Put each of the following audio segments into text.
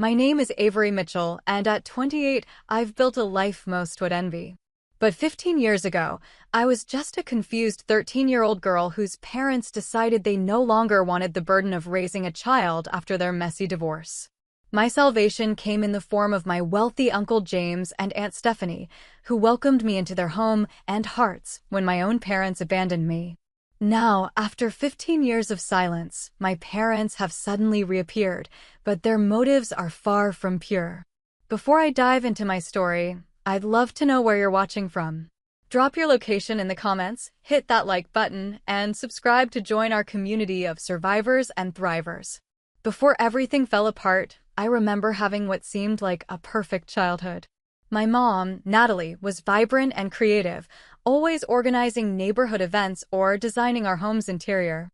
My name is Avery Mitchell, and at 28, I've built a life most would envy. But 15 years ago, I was just a confused 13-year-old girl whose parents decided they no longer wanted the burden of raising a child after their messy divorce. My salvation came in the form of my wealthy Uncle James and Aunt Stephanie, who welcomed me into their home and hearts when my own parents abandoned me. Now, after 15 years of silence, my parents have suddenly reappeared, but their motives are far from pure. Before I dive into my story, I'd love to know where you're watching from. Drop your location in the comments, hit that like button, and subscribe to join our community of survivors and thrivers. Before everything fell apart, I remember having what seemed like a perfect childhood. My mom, Natalie, was vibrant and creative, always organizing neighborhood events or designing our home's interior.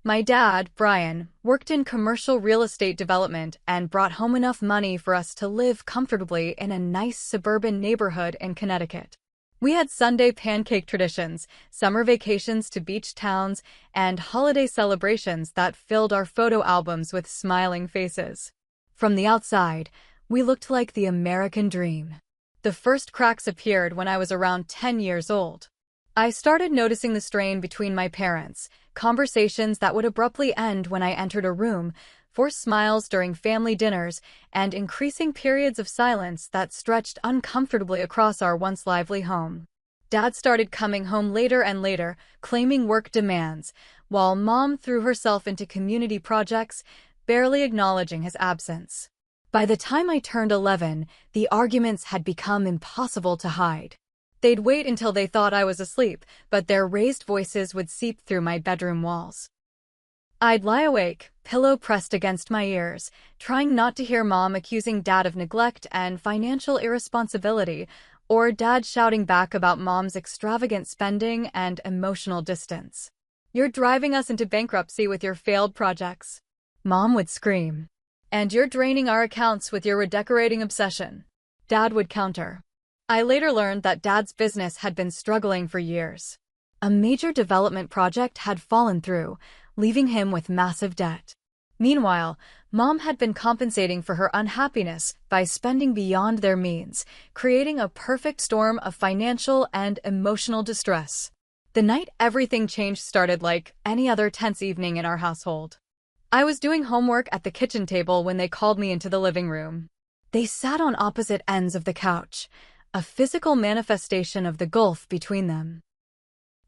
My dad, Brian, worked in commercial real estate development and brought home enough money for us to live comfortably in a nice suburban neighborhood in Connecticut. We had Sunday pancake traditions, summer vacations to beach towns, and holiday celebrations that filled our photo albums with smiling faces. From the outside, we looked like the American dream. The first cracks appeared when I was around 10 years old. I started noticing the strain between my parents, conversations that would abruptly end when I entered a room, forced smiles during family dinners, and increasing periods of silence that stretched uncomfortably across our once lively home. Dad started coming home later and later, claiming work demands, while Mom threw herself into community projects, barely acknowledging his absence. By the time I turned 11, the arguments had become impossible to hide. They'd wait until they thought I was asleep, but their raised voices would seep through my bedroom walls. I'd lie awake, pillow pressed against my ears, trying not to hear Mom accusing Dad of neglect and financial irresponsibility, or Dad shouting back about Mom's extravagant spending and emotional distance. "You're driving us into bankruptcy with your failed projects," Mom would scream. "And you're draining our accounts with your redecorating obsession," Dad would counter. I later learned that Dad's business had been struggling for years. A major development project had fallen through, leaving him with massive debt. Meanwhile, Mom had been compensating for her unhappiness by spending beyond their means, creating a perfect storm of financial and emotional distress. The night everything changed started like any other tense evening in our household. I was doing homework at the kitchen table when they called me into the living room. They sat on opposite ends of the couch, a physical manifestation of the gulf between them.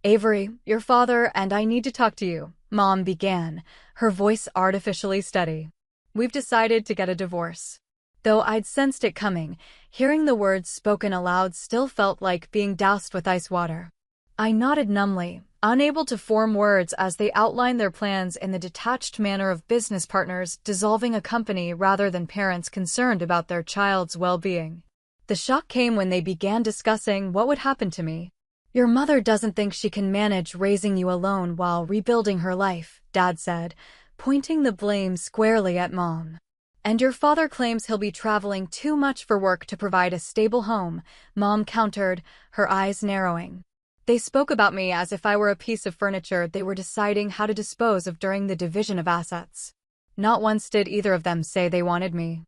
"Avery, your father and I need to talk to you," Mom began, her voice artificially steady. "We've decided to get a divorce." Though I'd sensed it coming, hearing the words spoken aloud still felt like being doused with ice water. I nodded numbly, unable to form words as they outlined their plans in the detached manner of business partners dissolving a company rather than parents concerned about their child's well-being. The shock came when they began discussing what would happen to me. "Your mother doesn't think she can manage raising you alone while rebuilding her life," Dad said, pointing the blame squarely at Mom. "And your father claims he'll be traveling too much for work to provide a stable home," Mom countered, her eyes narrowing. They spoke about me as if I were a piece of furniture they were deciding how to dispose of during the division of assets. Not once did either of them say they wanted me.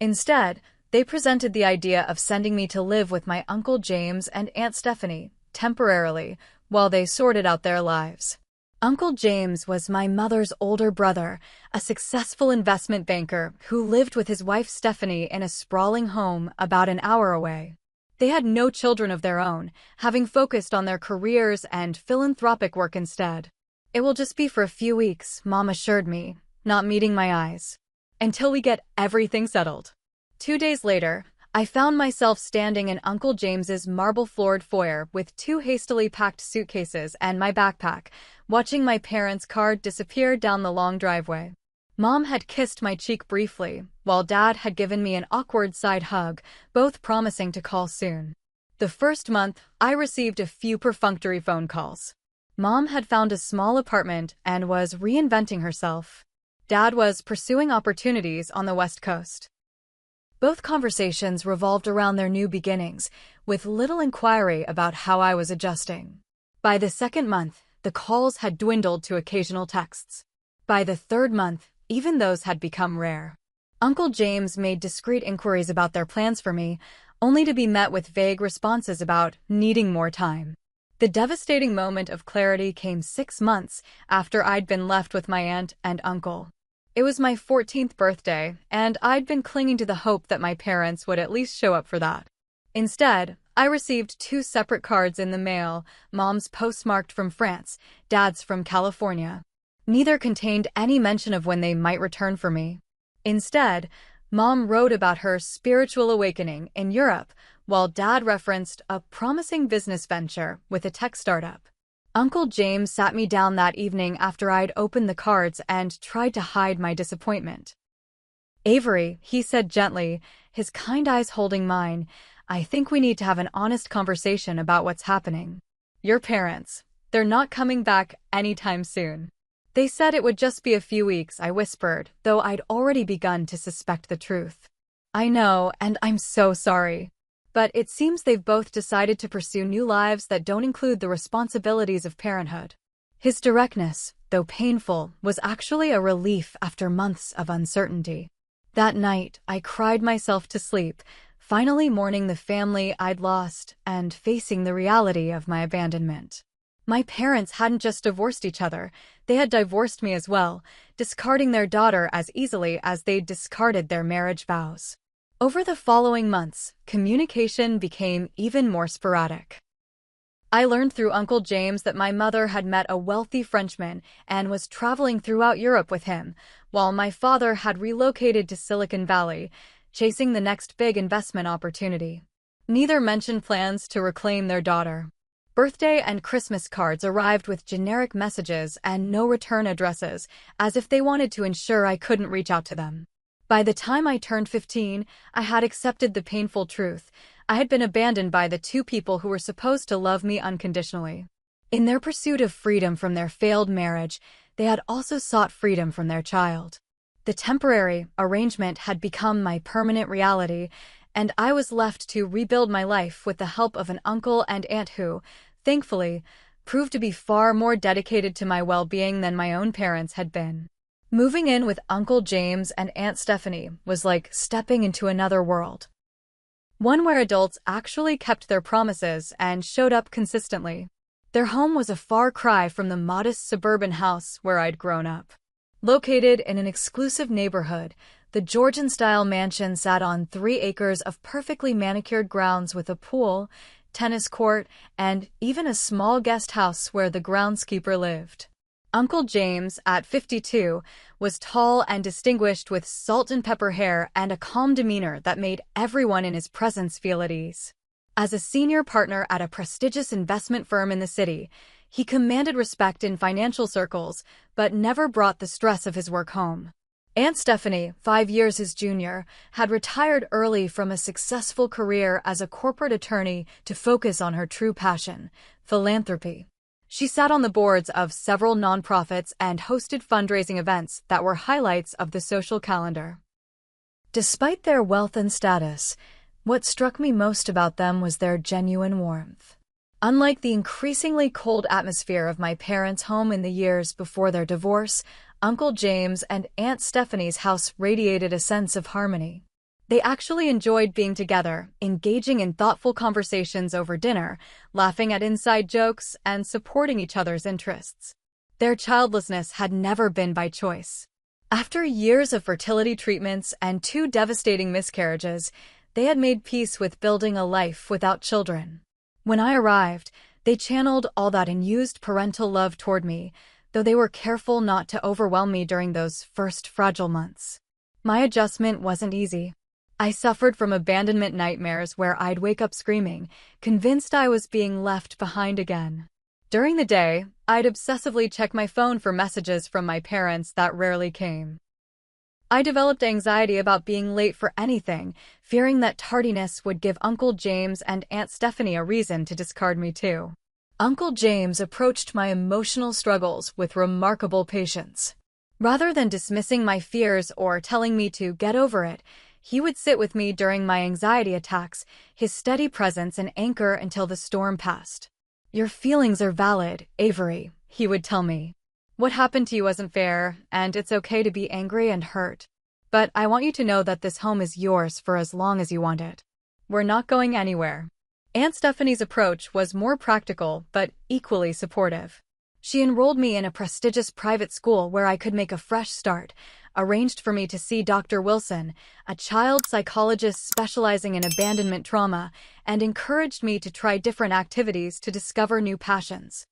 Instead, they presented the idea of sending me to live with my Uncle James and Aunt Stephanie, temporarily, while they sorted out their lives. Uncle James was my mother's older brother, a successful investment banker who lived with his wife Stephanie in a sprawling home about an hour away. They had no children of their own, having focused on their careers and philanthropic work instead. "It will just be for a few weeks," Mom assured me, not meeting my eyes. "Until we get everything settled." 2 days later, I found myself standing in Uncle James's marble-floored foyer with 2 hastily packed suitcases and my backpack, watching my parents' car disappear down the long driveway. Mom had kissed my cheek briefly, while Dad had given me an awkward side hug, both promising to call soon. The first month, I received a few perfunctory phone calls. Mom had found a small apartment and was reinventing herself. Dad was pursuing opportunities on the West Coast. Both conversations revolved around their new beginnings, with little inquiry about how I was adjusting. By the second month, the calls had dwindled to occasional texts. By the third month, even those had become rare. Uncle James made discreet inquiries about their plans for me, only to be met with vague responses about needing more time. The devastating moment of clarity came 6 months after I'd been left with my aunt and uncle. It was my 14th birthday, and I'd been clinging to the hope that my parents would at least show up for that. Instead, I received two separate cards in the mail, Mom's postmarked from France, Dad's from California. Neither contained any mention of when they might return for me. Instead, Mom wrote about her spiritual awakening in Europe, while Dad referenced a promising business venture with a tech startup. Uncle James sat me down that evening after I'd opened the cards and tried to hide my disappointment. "Avery," he said gently, his kind eyes holding mine, "I think we need to have an honest conversation about what's happening. Your parents, they're not coming back anytime soon." "They said it would just be a few weeks," I whispered, though I'd already begun to suspect the truth. "I know, and I'm so sorry. But it seems they've both decided to pursue new lives that don't include the responsibilities of parenthood." His directness, though painful, was actually a relief after months of uncertainty. That night, I cried myself to sleep, finally mourning the family I'd lost and facing the reality of my abandonment. My parents hadn't just divorced each other, they had divorced me as well, discarding their daughter as easily as they'd discarded their marriage vows. Over the following months, communication became even more sporadic. I learned through Uncle James that my mother had met a wealthy Frenchman and was traveling throughout Europe with him, while my father had relocated to Silicon Valley, chasing the next big investment opportunity. Neither mentioned plans to reclaim their daughter. Birthday and Christmas cards arrived with generic messages and no return addresses, as if they wanted to ensure I couldn't reach out to them. By the time I turned 15, I had accepted the painful truth. I had been abandoned by the two people who were supposed to love me unconditionally. In their pursuit of freedom from their failed marriage, they had also sought freedom from their child. The temporary arrangement had become my permanent reality, and I was left to rebuild my life with the help of an uncle and aunt who, thankfully, proved to be far more dedicated to my well-being than my own parents had been. Moving in with Uncle James and Aunt Stephanie was like stepping into another world. One where adults actually kept their promises and showed up consistently. Their home was a far cry from the modest suburban house where I'd grown up. Located in an exclusive neighborhood, the Georgian-style mansion sat on 3 acres of perfectly manicured grounds with a pool, tennis court, and even a small guest house where the groundskeeper lived. Uncle James, at 52, was tall and distinguished with salt and pepper hair and a calm demeanor that made everyone in his presence feel at ease. As a senior partner at a prestigious investment firm in the city, he commanded respect in financial circles, but never brought the stress of his work home. Aunt Stephanie, 5 years his junior, had retired early from a successful career as a corporate attorney to focus on her true passion, philanthropy. She sat on the boards of several nonprofits and hosted fundraising events that were highlights of the social calendar. Despite their wealth and status, what struck me most about them was their genuine warmth. Unlike the increasingly cold atmosphere of my parents' home in the years before their divorce, Uncle James and Aunt Stephanie's house radiated a sense of harmony. They actually enjoyed being together, engaging in thoughtful conversations over dinner, laughing at inside jokes, and supporting each other's interests. Their childlessness had never been by choice. After years of fertility treatments and 2 devastating miscarriages, they had made peace with building a life without children. When I arrived, they channeled all that unused parental love toward me, though they were careful not to overwhelm me during those first fragile months. My adjustment wasn't easy. I suffered from abandonment nightmares where I'd wake up screaming, convinced I was being left behind again. During the day, I'd obsessively check my phone for messages from my parents that rarely came. I developed anxiety about being late for anything, fearing that tardiness would give Uncle James and Aunt Stephanie a reason to discard me too. Uncle James approached my emotional struggles with remarkable patience. Rather than dismissing my fears or telling me to get over it, he would sit with me during my anxiety attacks, his steady presence an anchor until the storm passed. "Your feelings are valid, Avery," he would tell me. "What happened to you wasn't fair, and it's okay to be angry and hurt. But I want you to know that this home is yours for as long as you want it. We're not going anywhere." Aunt Stephanie's approach was more practical but equally supportive. She enrolled me in a prestigious private school where I could make a fresh start, arranged for me to see Dr. Wilson, a child psychologist specializing in abandonment trauma, and encouraged me to try different activities to discover new passions.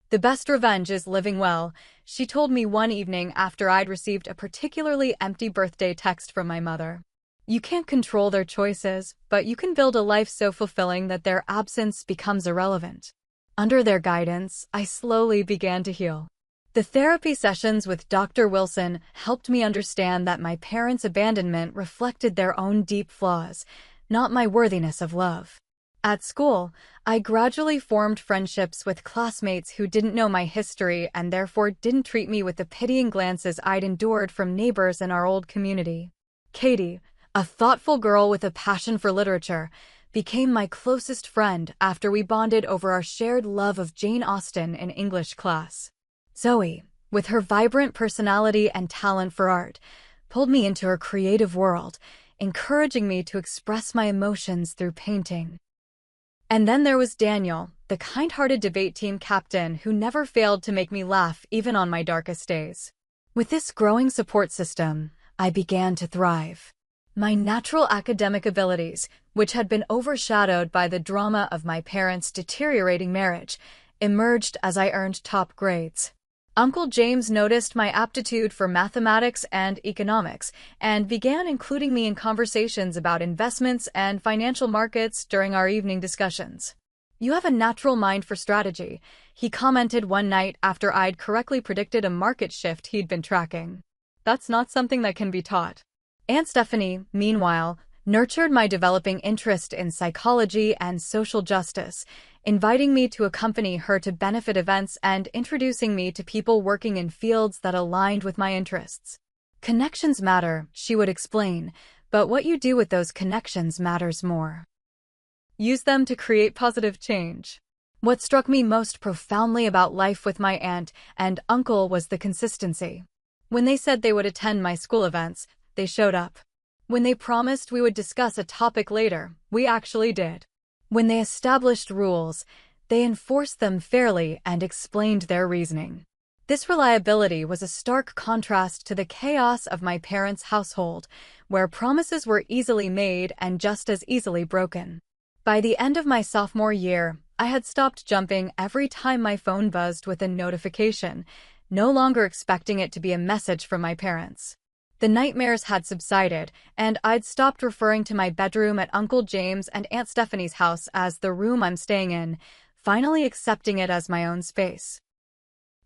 "The best revenge is living well," she told me one evening after I'd received a particularly empty birthday text from my mother. "You can't control their choices, but you can build a life so fulfilling that their absence becomes irrelevant." Under their guidance, I slowly began to heal. The therapy sessions with Dr. Wilson helped me understand that my parents' abandonment reflected their own deep flaws, not my worthiness of love. At school, I gradually formed friendships with classmates who didn't know my history and therefore didn't treat me with the pitying glances I'd endured from neighbors in our old community. Katie, a thoughtful girl with a passion for literature, became my closest friend after we bonded over our shared love of Jane Austen in English class. Zoe, with her vibrant personality and talent for art, pulled me into her creative world, encouraging me to express my emotions through painting. And then there was Daniel, the kind-hearted debate team captain who never failed to make me laugh even on my darkest days. With this growing support system, I began to thrive. My natural academic abilities, which had been overshadowed by the drama of my parents' deteriorating marriage, emerged as I earned top grades. Uncle James noticed my aptitude for mathematics and economics and began including me in conversations about investments and financial markets during our evening discussions. "You have a natural mind for strategy," he commented one night after I'd correctly predicted a market shift he'd been tracking. "That's not something that can be taught." Aunt Stephanie, meanwhile, nurtured my developing interest in psychology and social justice, inviting me to accompany her to benefit events and introducing me to people working in fields that aligned with my interests. "Connections matter," she would explain, "but what you do with those connections matters more. Use them to create positive change." What struck me most profoundly about life with my aunt and uncle was the consistency. When they said they would attend my school events, they showed up. When they promised we would discuss a topic later, we actually did. When they established rules, they enforced them fairly and explained their reasoning. This reliability was a stark contrast to the chaos of my parents' household, where promises were easily made and just as easily broken. By the end of my sophomore year, I had stopped jumping every time my phone buzzed with a notification, no longer expecting it to be a message from my parents. The nightmares had subsided, and I'd stopped referring to my bedroom at Uncle James and Aunt Stephanie's house as the room I'm staying in, finally accepting it as my own space.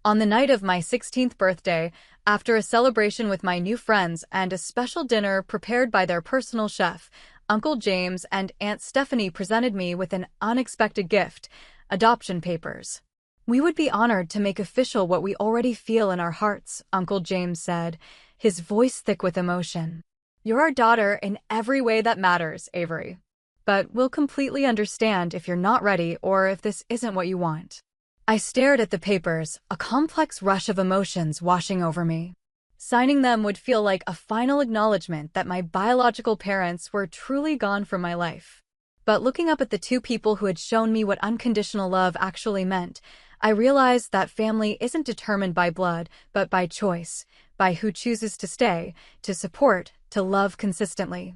On the night of my 16th birthday, after a celebration with my new friends and a special dinner prepared by their personal chef, Uncle James and Aunt Stephanie presented me with an unexpected gift: adoption papers. "We would be honored to make official what we already feel in our hearts," Uncle James said, his voice thick with emotion. "You're our daughter in every way that matters, Avery. But we'll completely understand if you're not ready or if this isn't what you want." I stared at the papers, a complex rush of emotions washing over me. Signing them would feel like a final acknowledgement that my biological parents were truly gone from my life. But looking up at the two people who had shown me what unconditional love actually meant, I realized that family isn't determined by blood, but by choice, by who chooses to stay, to support, to love consistently.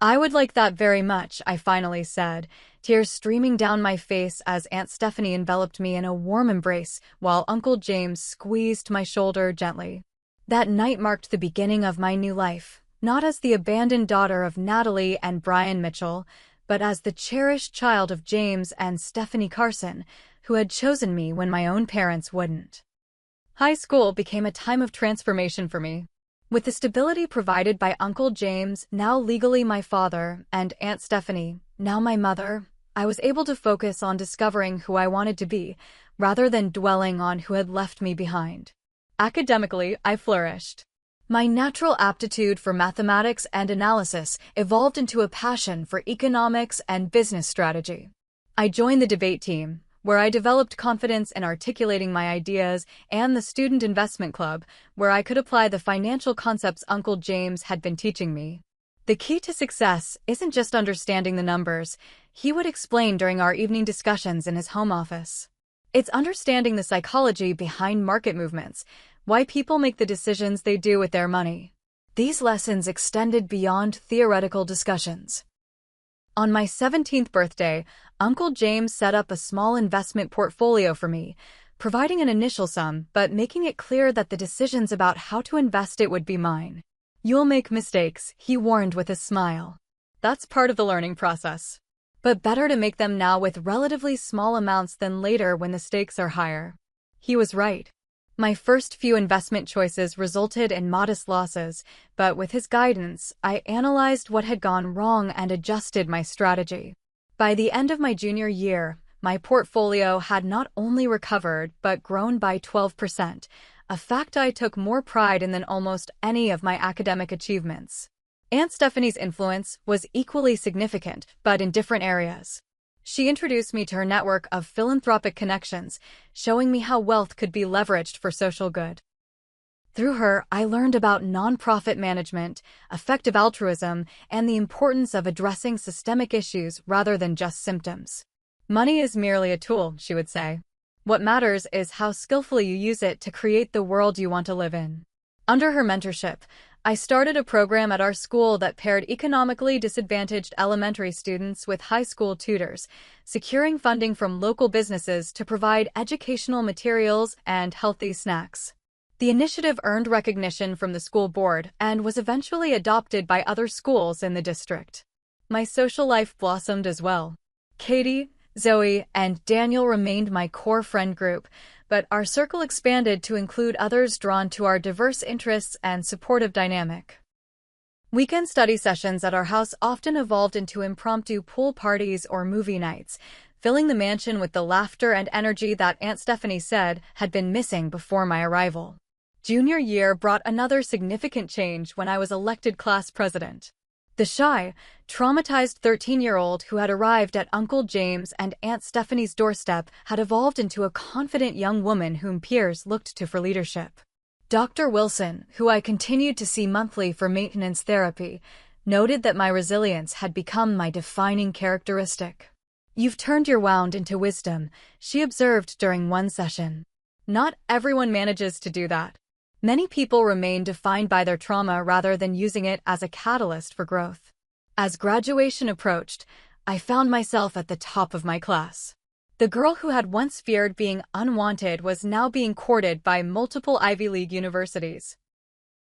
"I would like that very much," I finally said, tears streaming down my face as Aunt Stephanie enveloped me in a warm embrace while Uncle James squeezed my shoulder gently. That night marked the beginning of my new life, not as the abandoned daughter of Natalie and Brian Mitchell, but as the cherished child of James and Stephanie Carson, who had chosen me when my own parents wouldn't. High school became a time of transformation for me. With the stability provided by Uncle James, now legally my father, and Aunt Stephanie, now my mother, I was able to focus on discovering who I wanted to be, rather than dwelling on who had left me behind. Academically, I flourished. My natural aptitude for mathematics and analysis evolved into a passion for economics and business strategy. I joined the debate team, where I developed confidence in articulating my ideas, and the Student Investment Club, where I could apply the financial concepts Uncle James had been teaching me. The key to success isn't just understanding the numbers, he would explain during our evening discussions in his home office. It's understanding the psychology behind market movements, why people make the decisions they do with their money. These lessons extended beyond theoretical discussions. On my 17th birthday, Uncle James set up a small investment portfolio for me, providing an initial sum but making it clear that the decisions about how to invest it would be mine. "You'll make mistakes," he warned with a smile. "That's part of the learning process. But better to make them now with relatively small amounts than later when the stakes are higher." He was right. My first few investment choices resulted in modest losses, but with his guidance, I analyzed what had gone wrong and adjusted my strategy. By the end of my junior year, my portfolio had not only recovered but grown by 12%, a fact I took more pride in than almost any of my academic achievements. Aunt Stephanie's influence was equally significant, but in different areas. She introduced me to her network of philanthropic connections, showing me how wealth could be leveraged for social good. Through her, I learned about nonprofit management, effective altruism, and the importance of addressing systemic issues rather than just symptoms. "Money is merely a tool," she would say. "What matters is how skillfully you use it to create the world you want to live in." Under her mentorship, I started a program at our school that paired economically disadvantaged elementary students with high school tutors, securing funding from local businesses to provide educational materials and healthy snacks. The initiative earned recognition from the school board and was eventually adopted by other schools in the district. My social life blossomed as well. Katie, Zoe, and Daniel remained my core friend group, but our circle expanded to include others drawn to our diverse interests and supportive dynamic. Weekend study sessions at our house often evolved into impromptu pool parties or movie nights, filling the mansion with the laughter and energy that Aunt Stephanie said had been missing before my arrival. Junior year brought another significant change when I was elected class president. The shy, traumatized 13-year-old who had arrived at Uncle James and Aunt Stephanie's doorstep had evolved into a confident young woman whom peers looked to for leadership. Dr. Wilson, who I continued to see monthly for maintenance therapy, noted that my resilience had become my defining characteristic. "You've turned your wound into wisdom," she observed during one session. Not everyone manages to do that. Many people remain defined by their trauma rather than using it as a catalyst for growth. As graduation approached, I found myself at the top of my class. The girl who had once feared being unwanted was now being courted by multiple Ivy League universities.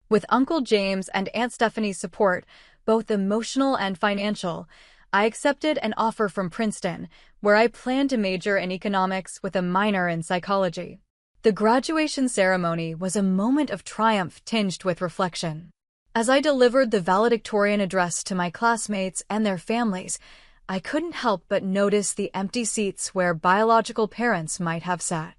With Uncle James and Aunt Stephanie's support, both emotional and financial, I accepted an offer from Princeton, where I planned to major in economics with a minor in psychology. The graduation ceremony was a moment of triumph tinged with reflection. As I delivered the valedictorian address to my classmates and their families, I couldn't help but notice the empty seats where biological parents might have sat.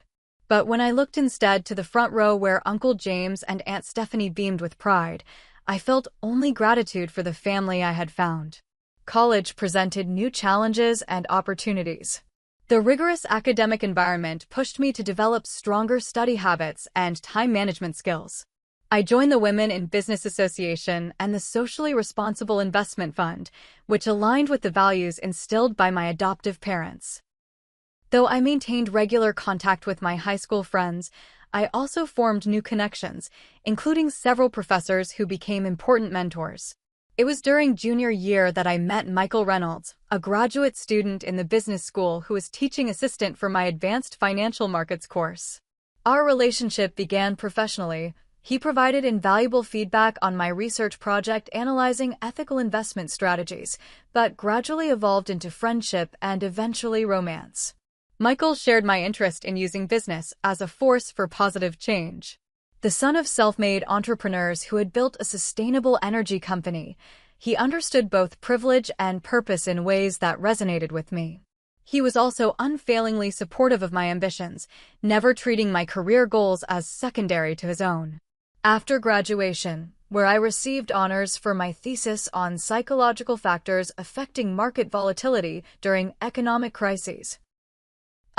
But when I looked instead to the front row where Uncle James and Aunt Stephanie beamed with pride, I felt only gratitude for the family I had found. College presented new challenges and opportunities. The rigorous academic environment pushed me to develop stronger study habits and time management skills. I joined the Women in Business Association and the Socially Responsible Investment Fund, which aligned with the values instilled by my adoptive parents. Though I maintained regular contact with my high school friends, I also formed new connections, including several professors who became important mentors. It was during junior year that I met Michael Reynolds, a graduate student in the business school who was teaching assistant for my advanced financial markets course. Our relationship began professionally. He provided invaluable feedback on my research project analyzing ethical investment strategies, but gradually evolved into friendship and eventually romance. Michael shared my interest in using business as a force for positive change. The son of self-made entrepreneurs who had built a sustainable energy company, he understood both privilege and purpose in ways that resonated with me. He was also unfailingly supportive of my ambitions, never treating my career goals as secondary to his own. After graduation, where I received honors for my thesis on psychological factors affecting market volatility during economic crises,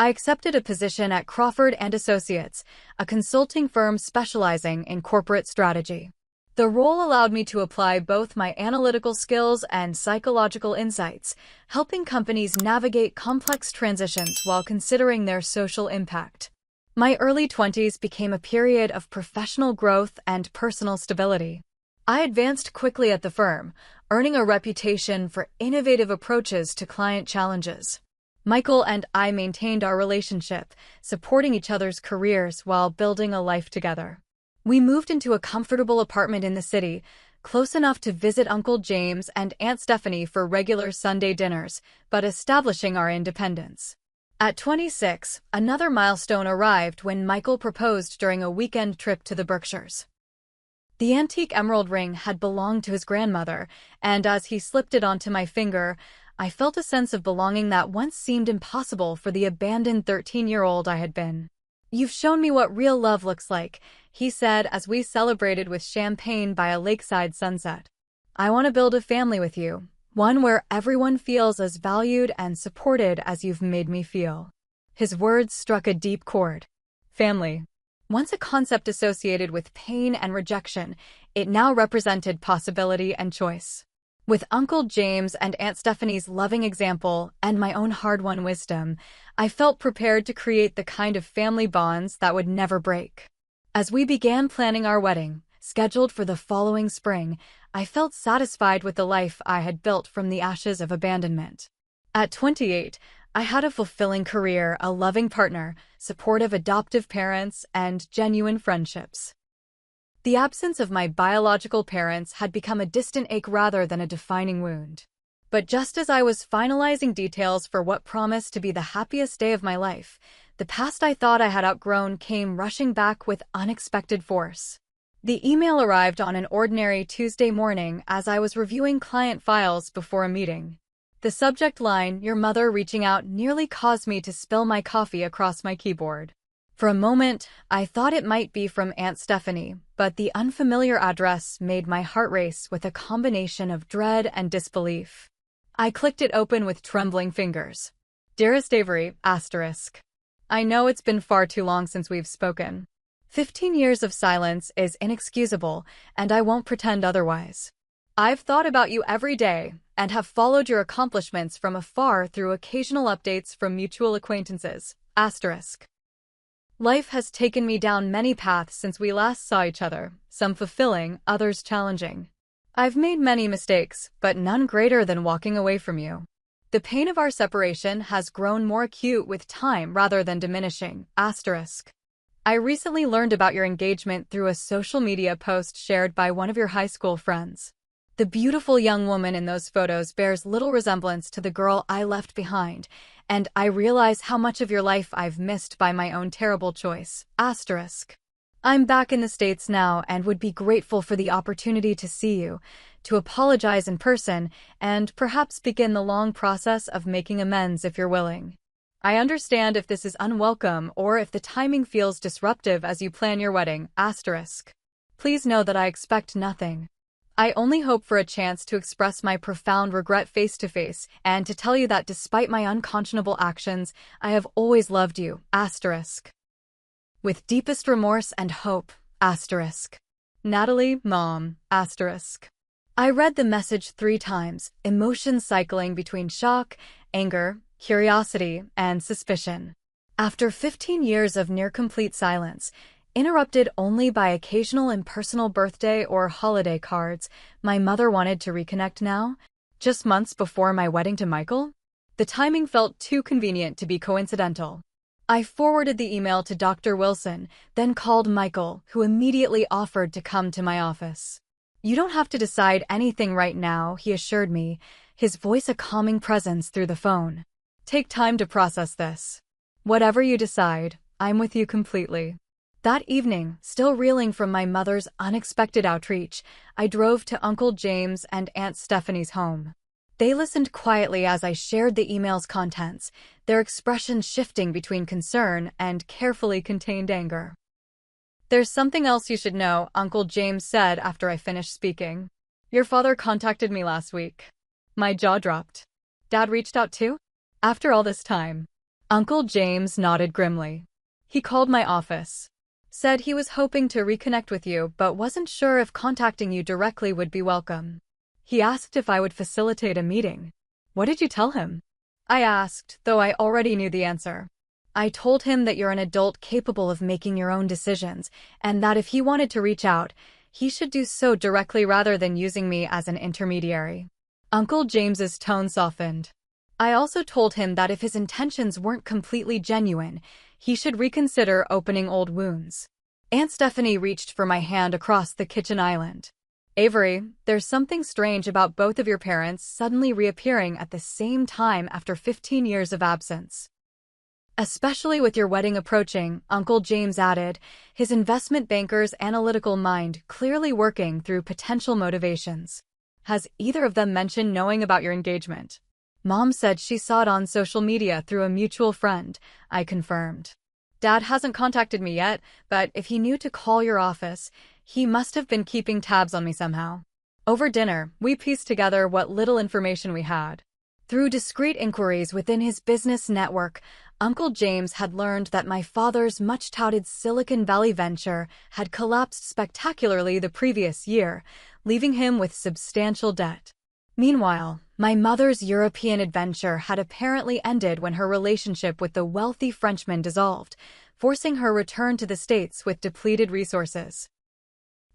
I accepted a position at Crawford and Associates, a consulting firm specializing in corporate strategy. The role allowed me to apply both my analytical skills and psychological insights, helping companies navigate complex transitions while considering their social impact. My early 20s became a period of professional growth and personal stability. I advanced quickly at the firm, earning a reputation for innovative approaches to client challenges. Michael and I maintained our relationship, supporting each other's careers while building a life together. We moved into a comfortable apartment in the city, close enough to visit Uncle James and Aunt Stephanie for regular Sunday dinners, but establishing our independence. At 26, another milestone arrived when Michael proposed during a weekend trip to the Berkshires. The antique emerald ring had belonged to his grandmother, and as he slipped it onto my finger, I felt a sense of belonging that once seemed impossible for the abandoned 13-year-old I had been. "You've shown me what real love looks like," he said as we celebrated with champagne by a lakeside sunset. "I want to build a family with you, one where everyone feels as valued and supported as you've made me feel." His words struck a deep chord. Family. Once a concept associated with pain and rejection, it now represented possibility and choice. With Uncle James and Aunt Stephanie's loving example and my own hard-won wisdom, I felt prepared to create the kind of family bonds that would never break. As we began planning our wedding, scheduled for the following spring, I felt satisfied with the life I had built from the ashes of abandonment. At 28, I had a fulfilling career, a loving partner, supportive adoptive parents, and genuine friendships. The absence of my biological parents had become a distant ache rather than a defining wound. But just as I was finalizing details for what promised to be the happiest day of my life, the past I thought I had outgrown came rushing back with unexpected force. The email arrived on an ordinary Tuesday morning as I was reviewing client files before a meeting. The subject line, "Your mother reaching out," nearly caused me to spill my coffee across my keyboard. For a moment, I thought it might be from Aunt Stephanie, but the unfamiliar address made my heart race with a combination of dread and disbelief. I clicked it open with trembling fingers. "Dearest Avery, asterisk. I know it's been far too long since we've spoken. 15 years of silence is inexcusable, and I won't pretend otherwise. I've thought about you every day and have followed your accomplishments from afar through occasional updates from mutual acquaintances, asterisk. Life has taken me down many paths since we last saw each other, some fulfilling, others challenging. I've made many mistakes, but none greater than walking away from you. The pain of our separation has grown more acute with time rather than diminishing, asterisk. I recently learned about your engagement through a social media post shared by one of your high school friends. The beautiful young woman in those photos bears little resemblance to the girl I left behind, and I realize how much of your life I've missed by my own terrible choice, asterisk. I'm back in the States now and would be grateful for the opportunity to see you, to apologize in person, and perhaps begin the long process of making amends if you're willing. I understand if this is unwelcome or if the timing feels disruptive as you plan your wedding, asterisk. Please know that I expect nothing. I only hope for a chance to express my profound regret face-to-face and to tell you that despite my unconscionable actions, I have always loved you, asterisk. With deepest remorse and hope, asterisk. Natalie, Mom, asterisk. I read the message 3 times, emotions cycling between shock, anger, curiosity, and suspicion. After 15 years of near-complete silence, interrupted only by occasional impersonal birthday or holiday cards, my mother wanted to reconnect now, just months before my wedding to Michael? The timing felt too convenient to be coincidental. I forwarded the email to Dr. Wilson, then called Michael, who immediately offered to come to my office. "You don't have to decide anything right now," he assured me, his voice a calming presence through the phone. "Take time to process this. Whatever you decide, I'm with you completely." That evening, still reeling from my mother's unexpected outreach, I drove to Uncle James and Aunt Stephanie's home. They listened quietly as I shared the email's contents, their expressions shifting between concern and carefully contained anger. "There's something else you should know," Uncle James said after I finished speaking. "Your father contacted me last week." My jaw dropped. "Dad reached out too? After all this time?" Uncle James nodded grimly. He called my office. Said he was hoping to reconnect with you, but wasn't sure if contacting you directly would be welcome. He asked if I would facilitate a meeting. What did you tell him? I asked, though I already knew the answer. I told him that you're an adult capable of making your own decisions, and that if he wanted to reach out, he should do so directly rather than using me as an intermediary. Uncle James's tone softened. I also told him that if his intentions weren't completely genuine, he should reconsider opening old wounds. Aunt Stephanie reached for my hand across the kitchen island. Avery, there's something strange about both of your parents suddenly reappearing at the same time after 15 years of absence. Especially with your wedding approaching, Uncle James added, his investment banker's analytical mind clearly working through potential motivations. Has either of them mentioned knowing about your engagement? Mom said she saw it on social media through a mutual friend, I confirmed. Dad hasn't contacted me yet, but if he knew to call your office, he must have been keeping tabs on me somehow. Over dinner, we pieced together what little information we had. Through discreet inquiries within his business network, Uncle James had learned that my father's much-touted Silicon Valley venture had collapsed spectacularly the previous year, leaving him with substantial debt. Meanwhile, my mother's European adventure had apparently ended when her relationship with the wealthy Frenchman dissolved, forcing her return to the States with depleted resources.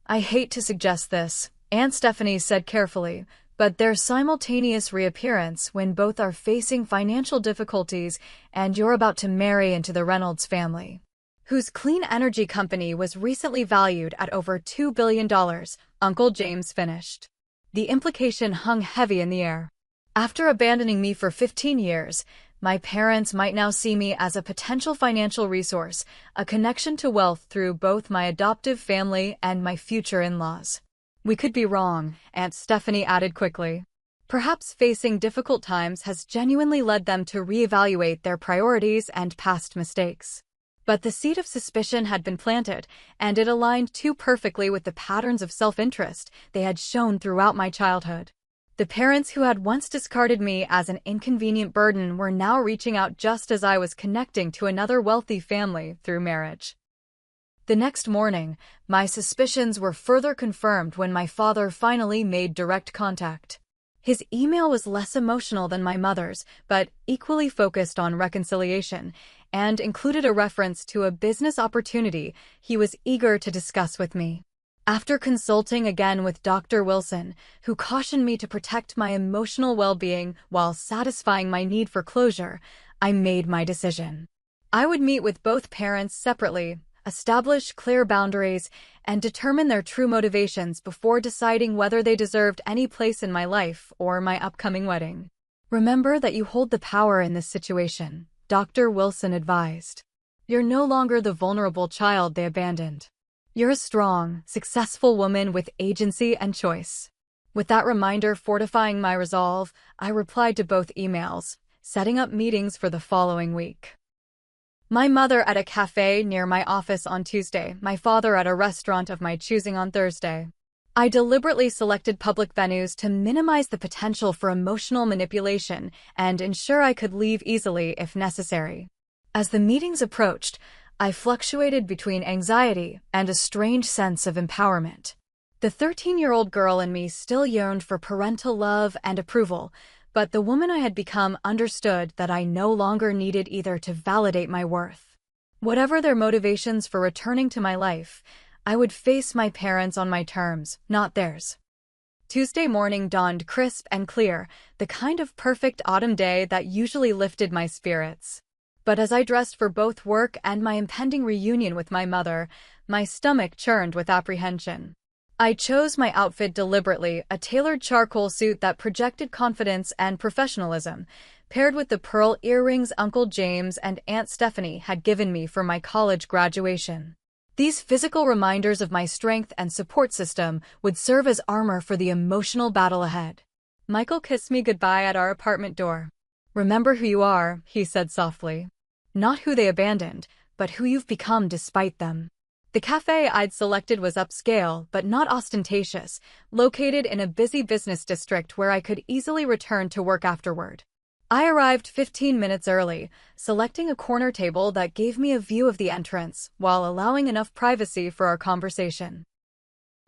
I hate to suggest this, Aunt Stephanie said carefully, but their simultaneous reappearance when both are facing financial difficulties and you're about to marry into the Reynolds family, whose clean energy company was recently valued at over $2 billion, Uncle James finished. The implication hung heavy in the air. After abandoning me for 15 years, my parents might now see me as a potential financial resource, a connection to wealth through both my adoptive family and my future in-laws. We could be wrong, Aunt Stephanie added quickly. Perhaps facing difficult times has genuinely led them to reevaluate their priorities and past mistakes. But the seed of suspicion had been planted, and it aligned too perfectly with the patterns of self-interest they had shown throughout my childhood. The parents who had once discarded me as an inconvenient burden were now reaching out just as I was connecting to another wealthy family through marriage. The next morning, my suspicions were further confirmed when my father finally made direct contact. His email was less emotional than my mother's, but equally focused on reconciliation, and included a reference to a business opportunity he was eager to discuss with me. After consulting again with Dr. Wilson, who cautioned me to protect my emotional well-being while satisfying my need for closure, I made my decision. I would meet with both parents separately, establish clear boundaries, and determine their true motivations before deciding whether they deserved any place in my life or my upcoming wedding. Remember that you hold the power in this situation, Dr. Wilson advised. You're no longer the vulnerable child they abandoned. You're a strong, successful woman with agency and choice. With that reminder fortifying my resolve, I replied to both emails, setting up meetings for the following week. My mother at a cafe near my office on Tuesday, my father at a restaurant of my choosing on Thursday. I deliberately selected public venues to minimize the potential for emotional manipulation and ensure I could leave easily if necessary. As the meetings approached, I fluctuated between anxiety and a strange sense of empowerment. The 13-year-old girl in me still yearned for parental love and approval, but the woman I had become understood that I no longer needed either to validate my worth. Whatever their motivations for returning to my life, I would face my parents on my terms, not theirs. Tuesday morning dawned crisp and clear, the kind of perfect autumn day that usually lifted my spirits. But as I dressed for both work and my impending reunion with my mother, my stomach churned with apprehension. I chose my outfit deliberately, a tailored charcoal suit that projected confidence and professionalism, paired with the pearl earrings Uncle James and Aunt Stephanie had given me for my college graduation. These physical reminders of my strength and support system would serve as armor for the emotional battle ahead. Michael kissed me goodbye at our apartment door. "Remember who you are," he said softly. "Not who they abandoned, but who you've become despite them." The cafe I'd selected was upscale, but not ostentatious, located in a busy business district where I could easily return to work afterward. I arrived 15 minutes early, selecting a corner table that gave me a view of the entrance while allowing enough privacy for our conversation.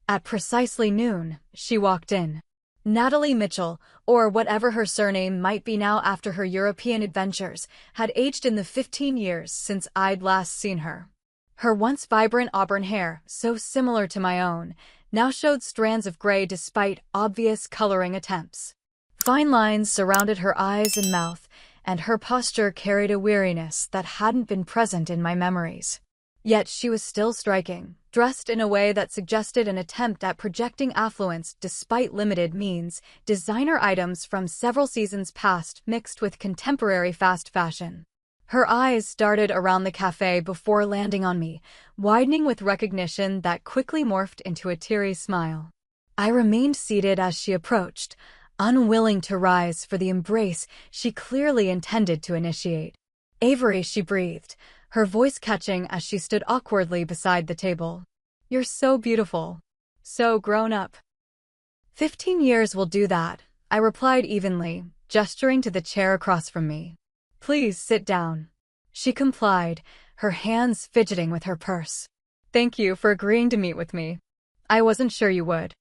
At precisely noon, she walked in. Natalie Mitchell, or whatever her surname might be now after her European adventures, had aged in the 15 years since I'd last seen her. Her once vibrant auburn hair, so similar to my own, now showed strands of gray despite obvious coloring attempts. Fine lines surrounded her eyes and mouth, and her posture carried a weariness that hadn't been present in my memories. Yet she was still striking, dressed in a way that suggested an attempt at projecting affluence despite limited means, designer items from several seasons past mixed with contemporary fast fashion. Her eyes darted around the cafe before landing on me, widening with recognition that quickly morphed into a teary smile. I remained seated as she approached, unwilling to rise for the embrace she clearly intended to initiate. "Avery," she breathed, her voice catching as she stood awkwardly beside the table. "You're so beautiful. So grown up." 15 years will do that, I replied evenly, gesturing to the chair across from me. "Please sit down." She complied, her hands fidgeting with her purse. "Thank you for agreeing to meet with me. I wasn't sure you would."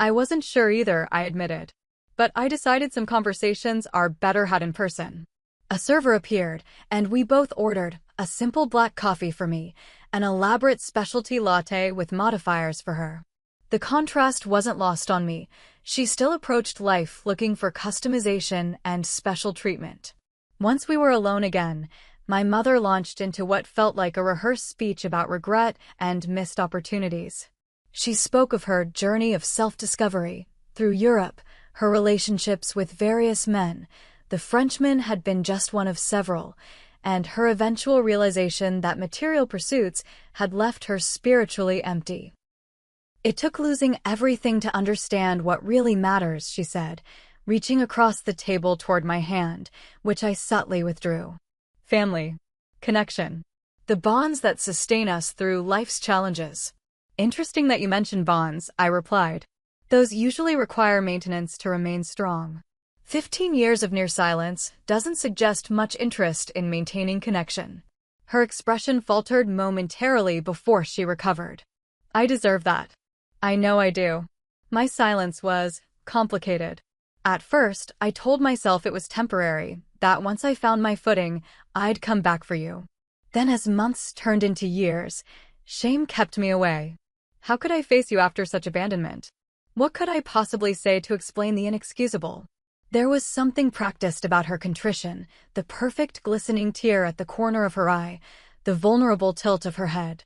"I wasn't sure either," I admitted. "But I decided some conversations are better had in person." A server appeared, and we both ordered a simple black coffee for me, an elaborate specialty latte with modifiers for her. The contrast wasn't lost on me. She still approached life looking for customization and special treatment. Once we were alone again, my mother launched into what felt like a rehearsed speech about regret and missed opportunities. She spoke of her journey of self-discovery through Europe, her relationships with various men. The Frenchman had been just one of several, and her eventual realization that material pursuits had left her spiritually empty. "It took losing everything to understand what really matters," she said, reaching across the table toward my hand, which I subtly withdrew. "Family. Connection. The bonds that sustain us through life's challenges." "Interesting that you mentioned bonds," I replied. "Those usually require maintenance to remain strong." 15 years of near silence doesn't suggest much interest in maintaining connection. Her expression faltered momentarily before she recovered. "I deserve that. I know I do." My silence was complicated. At first, I told myself it was temporary, that once I found my footing, I'd come back for you. Then as months turned into years, shame kept me away. How could I face you after such abandonment? What could I possibly say to explain the inexcusable? There was something practiced about her contrition, the perfect glistening tear at the corner of her eye, the vulnerable tilt of her head.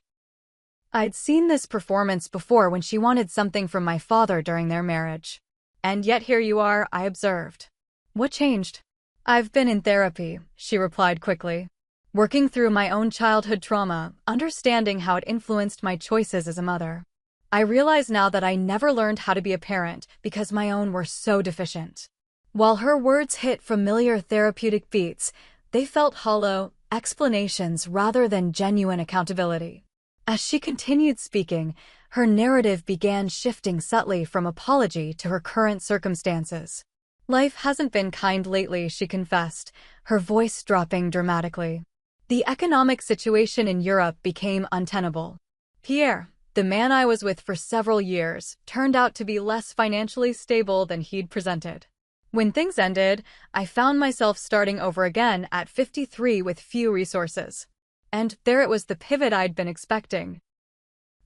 I'd seen this performance before when she wanted something from my father during their marriage. "And yet here you are," I observed. "What changed?" "I've been in therapy," she replied quickly. "Working through my own childhood trauma, understanding how it influenced my choices as a mother. I realize now that I never learned how to be a parent because my own were so deficient." While her words hit familiar therapeutic beats, they felt hollow explanations rather than genuine accountability. As she continued speaking, her narrative began shifting subtly from apology to her current circumstances. "Life hasn't been kind lately," she confessed, her voice dropping dramatically. "The economic situation in Europe became untenable. Pierre, the man I was with for several years, turned out to be less financially stable than he'd presented. When things ended, I found myself starting over again at 53 with few resources. And there it was, the pivot I'd been expecting.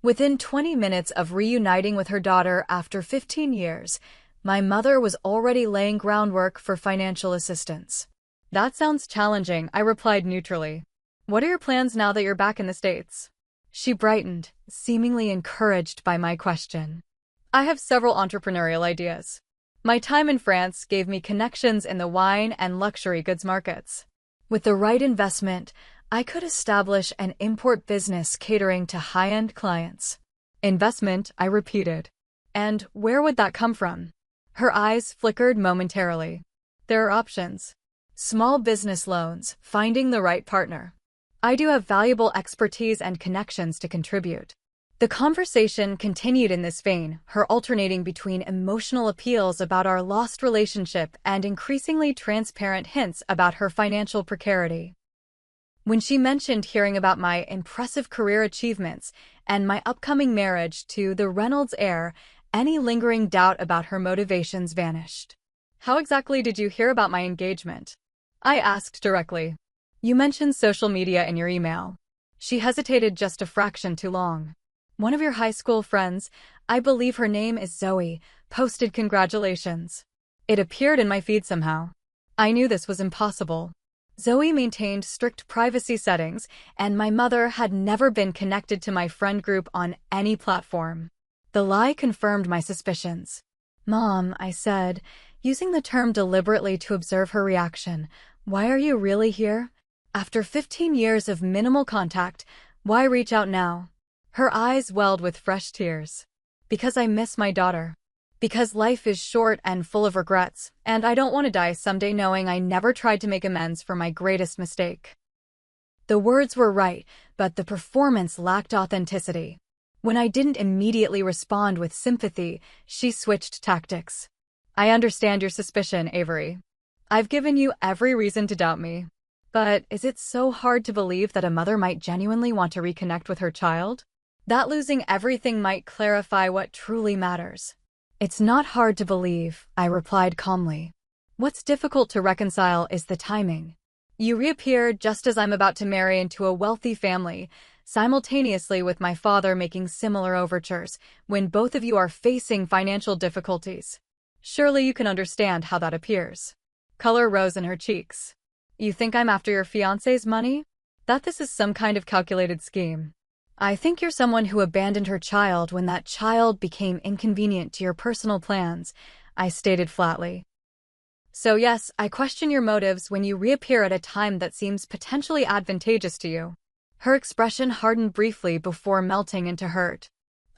Within 20 minutes of reuniting with her daughter after 15 years, my mother was already laying groundwork for financial assistance." "That sounds challenging," I replied neutrally. "What are your plans now that you're back in the States?" She brightened, seemingly encouraged by my question. "I have several entrepreneurial ideas. My time in France gave me connections in the wine and luxury goods markets. With the right investment, I could establish an import business catering to high-end clients." "Investment," I repeated. "And where would that come from?" Her eyes flickered momentarily. "There are options. Small business loans, finding the right partner. I do have valuable expertise and connections to contribute. The conversation continued in this vein, her alternating between emotional appeals about our lost relationship and increasingly transparent hints about her financial precarity. When she mentioned hearing about my impressive career achievements and my upcoming marriage to the Reynolds heir, any lingering doubt about her motivations vanished. "How exactly did you hear about my engagement?" I asked directly. "You mentioned social media in your email." She hesitated just a fraction too long. "One of your high school friends, I believe her name is Zoe, posted congratulations. It appeared in my feed somehow." I knew this was impossible. Zoe maintained strict privacy settings, and my mother had never been connected to my friend group on any platform. The lie confirmed my suspicions. "Mom," I said, using the term deliberately to observe her reaction, "why are you really here? After 15 years of minimal contact, why reach out now?" Her eyes welled with fresh tears. "Because I miss my daughter. Because life is short and full of regrets, and I don't want to die someday knowing I never tried to make amends for my greatest mistake." The words were right, but the performance lacked authenticity. When I didn't immediately respond with sympathy, she switched tactics. "I understand your suspicion, Avery. I've given you every reason to doubt me. But is it so hard to believe that a mother might genuinely want to reconnect with her child? That losing everything might clarify what truly matters." "It's not hard to believe," I replied calmly. "What's difficult to reconcile is the timing. You reappeared just as I'm about to marry into a wealthy family, simultaneously with my father making similar overtures, when both of you are facing financial difficulties. Surely you can understand how that appears." Color rose in her cheeks. "You think I'm after your fiancé's money? That this is some kind of calculated scheme?" "I think you're someone who abandoned her child when that child became inconvenient to your personal plans," I stated flatly. "So yes, I question your motives when you reappear at a time that seems potentially advantageous to you." Her expression hardened briefly before melting into hurt.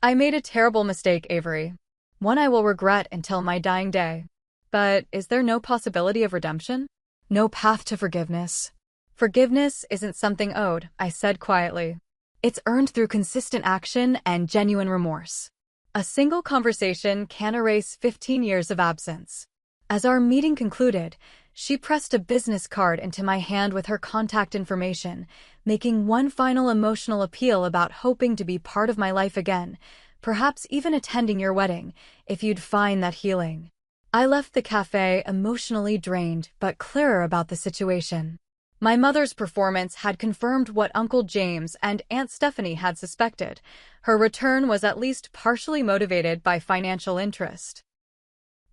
"I made a terrible mistake, Avery. One I will regret until my dying day. But is there no possibility of redemption? No path to forgiveness?" "Forgiveness isn't something owed," I said quietly. "It's earned through consistent action and genuine remorse. A single conversation can erase 15 years of absence." As our meeting concluded, she pressed a business card into my hand with her contact information, making one final emotional appeal about hoping to be part of my life again, perhaps even attending your wedding, if you'd find that healing. I left the cafe emotionally drained but clearer about the situation. My mother's performance had confirmed what Uncle James and Aunt Stephanie had suspected. Her return was at least partially motivated by financial interest.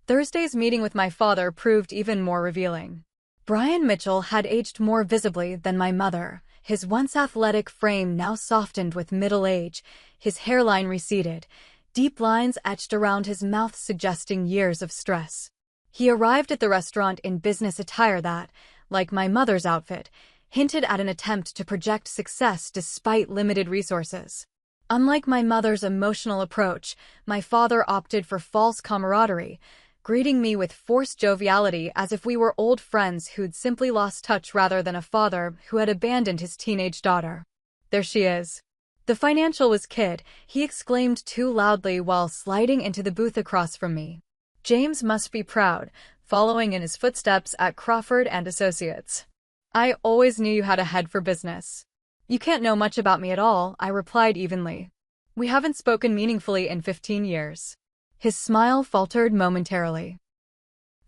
Thursday's meeting with my father proved even more revealing. Brian Mitchell had aged more visibly than my mother, his once athletic frame now softened with middle age, his hairline receded, deep lines etched around his mouth suggesting years of stress. He arrived at the restaurant in business attire that, like my mother's outfit, hinted at an attempt to project success despite limited resources. Unlike my mother's emotional approach, my father opted for false camaraderie, greeting me with forced joviality as if we were old friends who'd simply lost touch rather than a father who had abandoned his teenage daughter. "There she is." "The financial was kid," he exclaimed too loudly while sliding into the booth across from me. "James must be proud, following in his footsteps at Crawford and Associates. I always knew you had a head for business." "You can't know much about me at all," I replied evenly. "We haven't spoken meaningfully in 15 years. His smile faltered momentarily.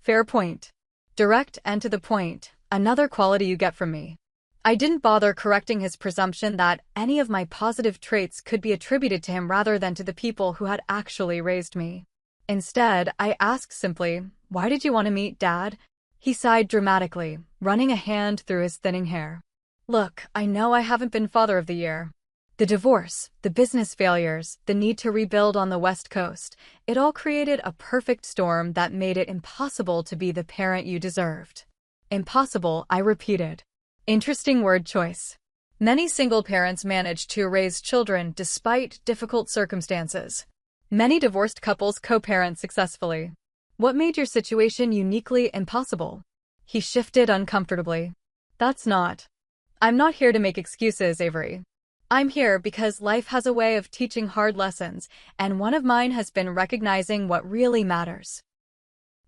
"Fair point. Direct and to the point, another quality you get from me." I didn't bother correcting his presumption that any of my positive traits could be attributed to him rather than to the people who had actually raised me. Instead, I asked simply, "Why did you want to meet Dad?" He sighed dramatically, running a hand through his thinning hair. "Look, I know I haven't been Father of the Year. The divorce, the business failures, the need to rebuild on the West Coast, it all created a perfect storm that made it impossible to be the parent you deserved." Impossible, I repeated. Interesting word choice. Many single parents manage to raise children despite difficult circumstances. Many divorced couples co-parent successfully. What made your situation uniquely impossible? He shifted uncomfortably. I'm not here to make excuses, Avery. I'm here because life has a way of teaching hard lessons, and one of mine has been recognizing what really matters.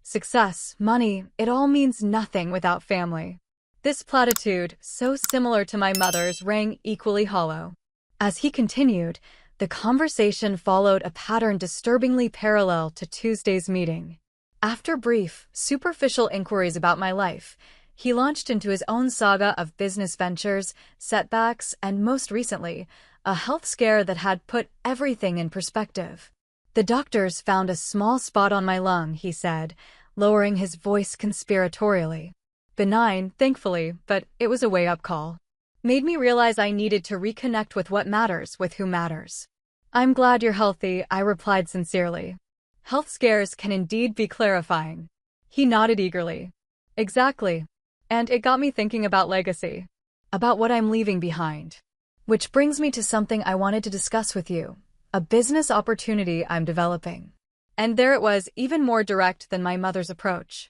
Success, money, it all means nothing without family. This platitude, so similar to my mother's, rang equally hollow. As he continued, the conversation followed a pattern disturbingly parallel to Tuesday's meeting. After brief, superficial inquiries about my life, he launched into his own saga of business ventures, setbacks, and most recently, a health scare that had put everything in perspective. The doctors found a small spot on my lung, he said, lowering his voice conspiratorially. Benign, thankfully, but it was a wake-up call. Made me realize I needed to reconnect with what matters, with who matters. I'm glad you're healthy, I replied sincerely. Health scares can indeed be clarifying. He nodded eagerly. Exactly. And it got me thinking about legacy. About what I'm leaving behind. Which brings me to something I wanted to discuss with you. A business opportunity I'm developing. And there it was, even more direct than my mother's approach.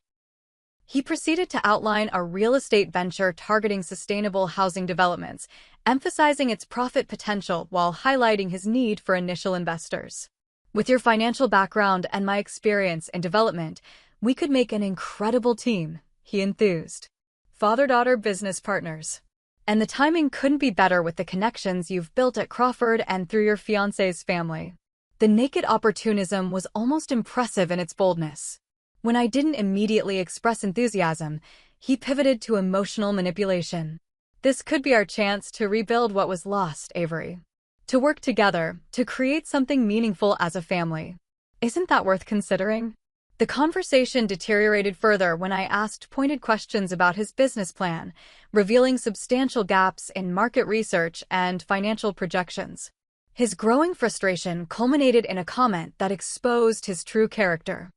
He proceeded to outline a real estate venture targeting sustainable housing developments, emphasizing its profit potential while highlighting his need for initial investors. With your financial background and my experience in development, we could make an incredible team, he enthused. Father-daughter business partners. And the timing couldn't be better with the connections you've built at Crawford and through your fiancé's family. The naked opportunism was almost impressive in its boldness. When I didn't immediately express enthusiasm, he pivoted to emotional manipulation. This could be our chance to rebuild what was lost, Avery. To work together, to create something meaningful as a family. Isn't that worth considering? The conversation deteriorated further when I asked pointed questions about his business plan, revealing substantial gaps in market research and financial projections. His growing frustration culminated in a comment that exposed his true character.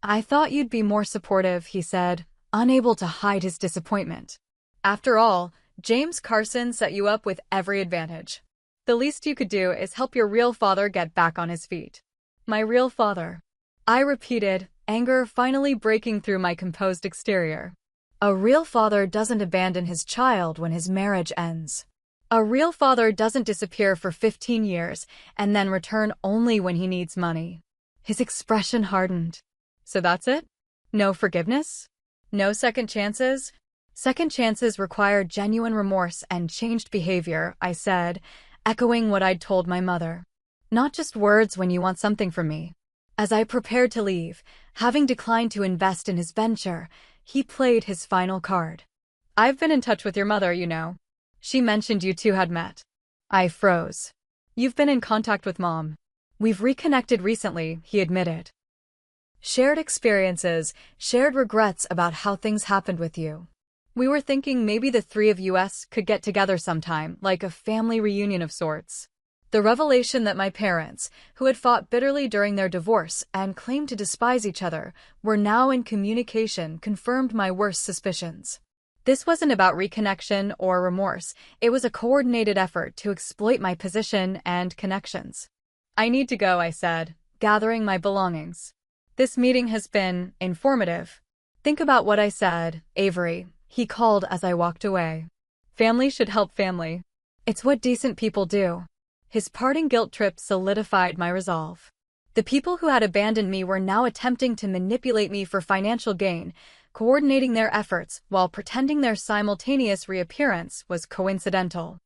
I thought you'd be more supportive, he said, unable to hide his disappointment. After all, James Carson set you up with every advantage. The least you could do is help your real father get back on his feet. My real father. I repeated, anger finally breaking through my composed exterior. A real father doesn't abandon his child when his marriage ends. A real father doesn't disappear for 15 years and then return only when he needs money. His expression hardened. So that's it? No forgiveness? No second chances? Second chances require genuine remorse and changed behavior, I said, echoing what I'd told my mother. Not just words when you want something from me. As I prepared to leave, having declined to invest in his venture, he played his final card. I've been in touch with your mother, you know. She mentioned you two had met. I froze. You've been in contact with Mom. We've reconnected recently, he admitted. Shared experiences, shared regrets about how things happened with you. We were thinking maybe the three of us could get together sometime, like a family reunion of sorts. The revelation that my parents, who had fought bitterly during their divorce and claimed to despise each other, were now in communication confirmed my worst suspicions. This wasn't about reconnection or remorse, it was a coordinated effort to exploit my position and connections. I need to go, I said, gathering my belongings. This meeting has been informative. Think about what I said, Avery, he called as I walked away. Family should help family. It's what decent people do. His parting guilt trip solidified my resolve. The people who had abandoned me were now attempting to manipulate me for financial gain, coordinating their efforts while pretending their simultaneous reappearance was coincidental.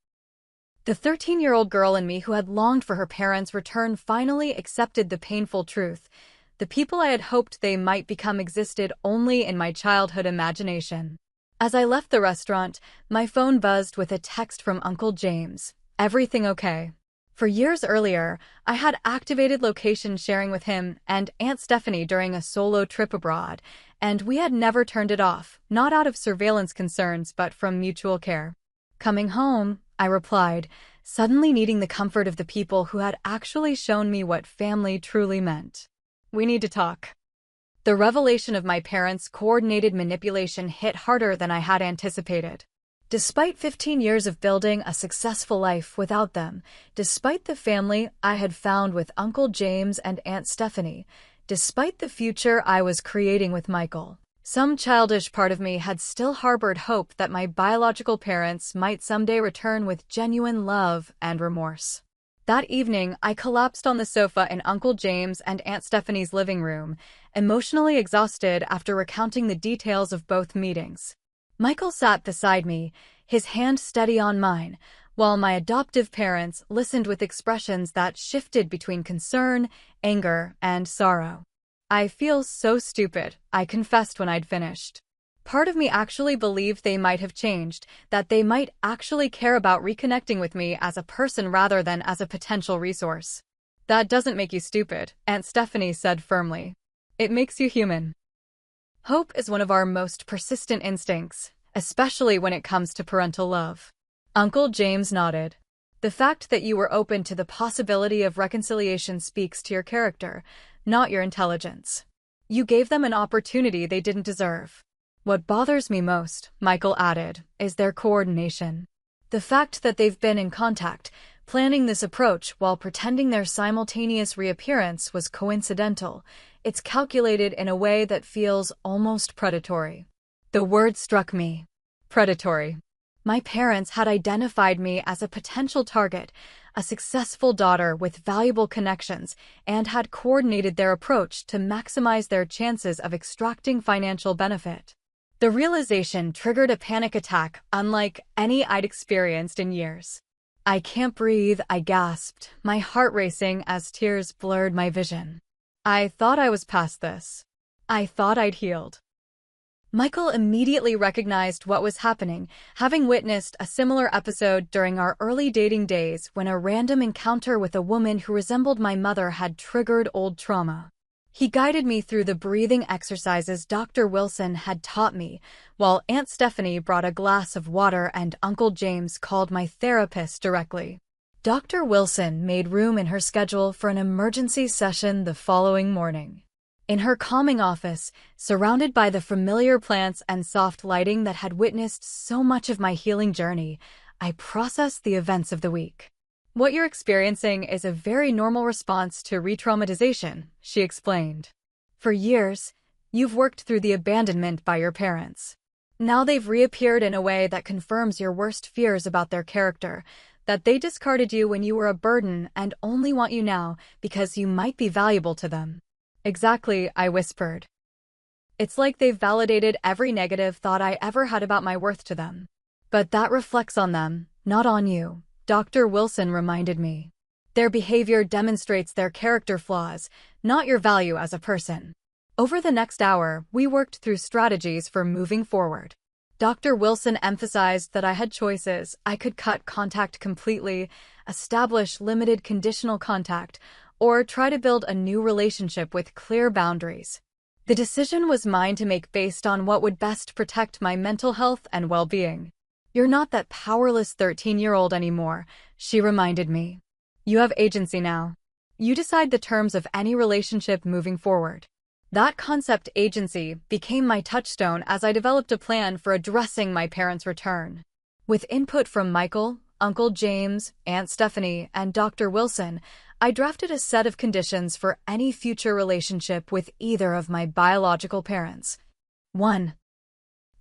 The 13-year-old girl in me who had longed for her parents' return finally accepted the painful truth. The people I had hoped they might become existed only in my childhood imagination. As I left the restaurant, my phone buzzed with a text from Uncle James. Everything okay? For years earlier, I had activated location sharing with him and Aunt Stephanie during a solo trip abroad, and we had never turned it off, not out of surveillance concerns but from mutual care. Coming home, I replied, suddenly needing the comfort of the people who had actually shown me what family truly meant. We need to talk. The revelation of my parents' coordinated manipulation hit harder than I had anticipated. Despite 15 years of building a successful life without them, despite the family I had found with Uncle James and Aunt Stephanie, despite the future I was creating with Michael, Some childish part of me had still harbored hope that my biological parents might someday return with genuine love and remorse. That evening, I collapsed on the sofa in Uncle James and Aunt Stephanie's living room, emotionally exhausted after recounting the details of both meetings. Michael sat beside me, his hand steady on mine, while my adoptive parents listened with expressions that shifted between concern, anger, and sorrow. "I feel so stupid," I confessed when I'd finished. Part of me actually believed they might have changed, that they might actually care about reconnecting with me as a person rather than as a potential resource. "That doesn't make you stupid," Aunt Stephanie said firmly. "It makes you human." Hope is one of our most persistent instincts, especially when it comes to parental love. Uncle James nodded. "The fact that you were open to the possibility of reconciliation speaks to your character, not your intelligence. You gave them an opportunity they didn't deserve." "What bothers me most," Michael added, "is their coordination. The fact that they've been in contact, planning this approach while pretending their simultaneous reappearance was coincidental. It's calculated in a way that feels almost predatory." The word struck me. Predatory. My parents had identified me as a potential target, a successful daughter with valuable connections, and had coordinated their approach to maximize their chances of extracting financial benefit. The realization triggered a panic attack unlike any I'd experienced in years. "I can't breathe," I gasped, my heart racing as tears blurred my vision. I thought I was past this. I thought I'd healed. Michael immediately recognized what was happening, having witnessed a similar episode during our early dating days when a random encounter with a woman who resembled my mother had triggered old trauma. He guided me through the breathing exercises Dr. Wilson had taught me, while Aunt Stephanie brought a glass of water and Uncle James called my therapist directly. Dr. Wilson made room in her schedule for an emergency session the following morning. In her calming office, surrounded by the familiar plants and soft lighting that had witnessed so much of my healing journey, I processed the events of the week. "What you're experiencing is a very normal response to re-traumatization," she explained. "For years, you've worked through the abandonment by your parents. Now they've reappeared in a way that confirms your worst fears about their character, that they discarded you when you were a burden and only want you now because you might be valuable to them." "Exactly," I whispered. "It's like they've validated every negative thought I ever had about my worth to them. But that reflects on them, not on you," Dr. Wilson reminded me. "Their behavior demonstrates their character flaws, not your value as a person." Over the next hour, we worked through strategies for moving forward. Dr. Wilson emphasized that I had choices. I could cut contact completely, establish limited conditional contact, or try to build a new relationship with clear boundaries. The decision was mine to make based on what would best protect my mental health and well-being. "You're not that powerless 13-year-old anymore," she reminded me. "You have agency now. You decide the terms of any relationship moving forward." That concept, agency, became my touchstone as I developed a plan for addressing my parents' return. With input from Michael, Uncle James, Aunt Stephanie, and Dr. Wilson, I drafted a set of conditions for any future relationship with either of my biological parents. 1.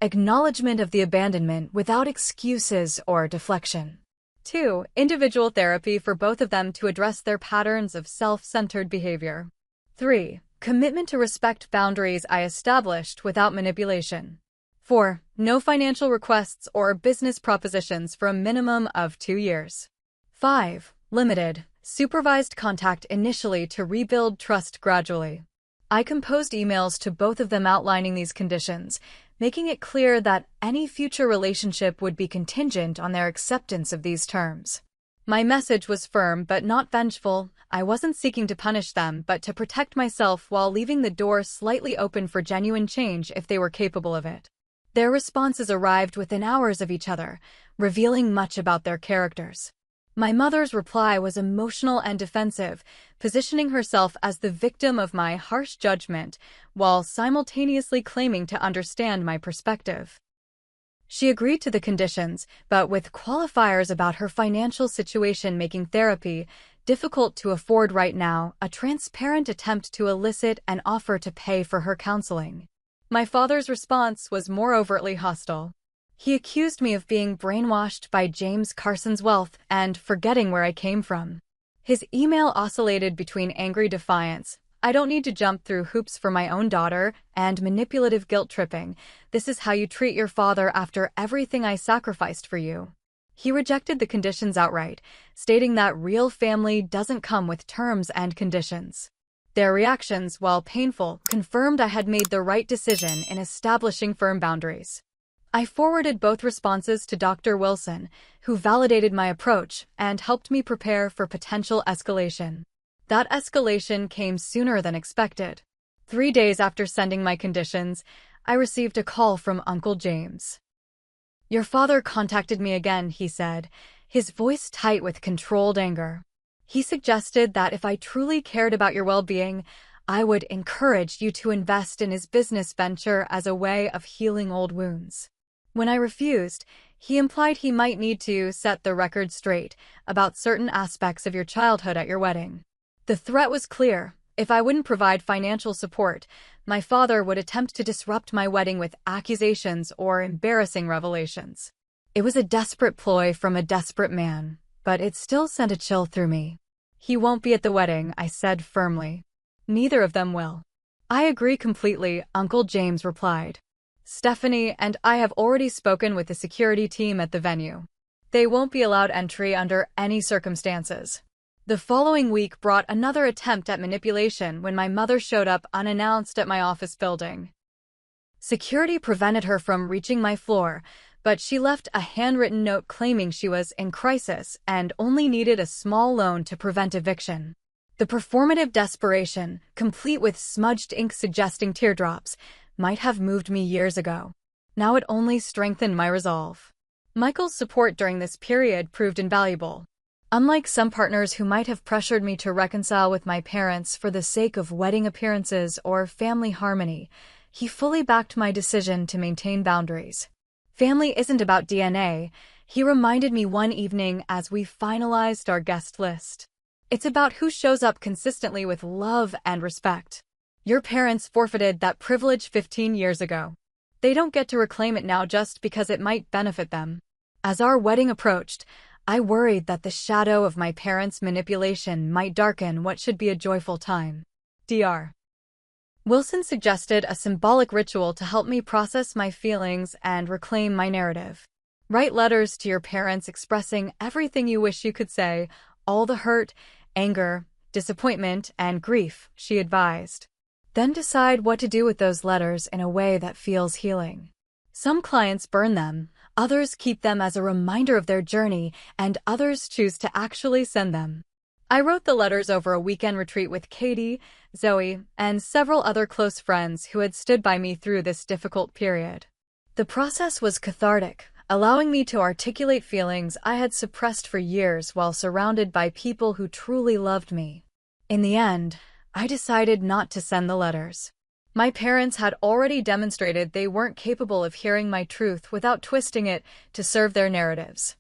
Acknowledgement of the abandonment without excuses or deflection. 2. Individual therapy for both of them to address their patterns of self-centered behavior. 3. Commitment to respect boundaries I established without manipulation. 4. No financial requests or business propositions for a minimum of 2 years. 5. Limited, supervised contact initially to rebuild trust gradually. I composed emails to both of them outlining these conditions, making it clear that any future relationship would be contingent on their acceptance of these terms. My message was firm but not vengeful. I wasn't seeking to punish them, but to protect myself while leaving the door slightly open for genuine change if they were capable of it. Their responses arrived within hours of each other, revealing much about their characters. My mother's reply was emotional and defensive, positioning herself as the victim of my harsh judgment, while simultaneously claiming to understand my perspective. She agreed to the conditions, but with qualifiers about her financial situation making therapy difficult to afford right now, a transparent attempt to elicit an offer to pay for her counseling. My father's response was more overtly hostile. He accused me of being brainwashed by James Carson's wealth and forgetting where I came from. His email oscillated between angry defiance, "I don't need to jump through hoops for my own daughter," and manipulative guilt-tripping, "This is how you treat your father after everything I sacrificed for you." He rejected the conditions outright, stating that real family doesn't come with terms and conditions. Their reactions, while painful, confirmed I had made the right decision in establishing firm boundaries. I forwarded both responses to Dr. Wilson, who validated my approach and helped me prepare for potential escalation. That escalation came sooner than expected. 3 days after sending my conditions, I received a call from Uncle James. "Your father contacted me again," he said, his voice tight with controlled anger. "He suggested that if I truly cared about your well-being, I would encourage you to invest in his business venture as a way of healing old wounds." When I refused, he implied he might need to set the record straight about certain aspects of your childhood at your wedding. The threat was clear. If I wouldn't provide financial support, my father would attempt to disrupt my wedding with accusations or embarrassing revelations. It was a desperate ploy from a desperate man, but it still sent a chill through me. "He won't be at the wedding," I said firmly. "Neither of them will." "I agree completely," Uncle James replied. "Stephanie and I have already spoken with the security team at the venue. They won't be allowed entry under any circumstances." The following week brought another attempt at manipulation when my mother showed up unannounced at my office building. Security prevented her from reaching my floor, but she left a handwritten note claiming she was in crisis and only needed a small loan to prevent eviction. The performative desperation, complete with smudged ink suggesting teardrops, might have moved me years ago. Now it only strengthened my resolve. Michael's support during this period proved invaluable. Unlike some partners who might have pressured me to reconcile with my parents for the sake of wedding appearances or family harmony, he fully backed my decision to maintain boundaries. "Family isn't about DNA," he reminded me one evening as we finalized our guest list. "It's about who shows up consistently with love and respect. Your parents forfeited that privilege 15 years ago. They don't get to reclaim it now just because it might benefit them." As our wedding approached, I worried that the shadow of my parents' manipulation might darken what should be a joyful time. Dr. Wilson suggested a symbolic ritual to help me process my feelings and reclaim my narrative. "Write letters to your parents expressing everything you wish you could say, all the hurt, anger, disappointment, and grief," she advised. "Then decide what to do with those letters in a way that feels healing. Some clients burn them, others keep them as a reminder of their journey, and others choose to actually send them." I wrote the letters over a weekend retreat with Katie, Zoe, and several other close friends who had stood by me through this difficult period. The process was cathartic, allowing me to articulate feelings I had suppressed for years while surrounded by people who truly loved me. In the end, I decided not to send the letters. My parents had already demonstrated they weren't capable of hearing my truth without twisting it to serve their narratives.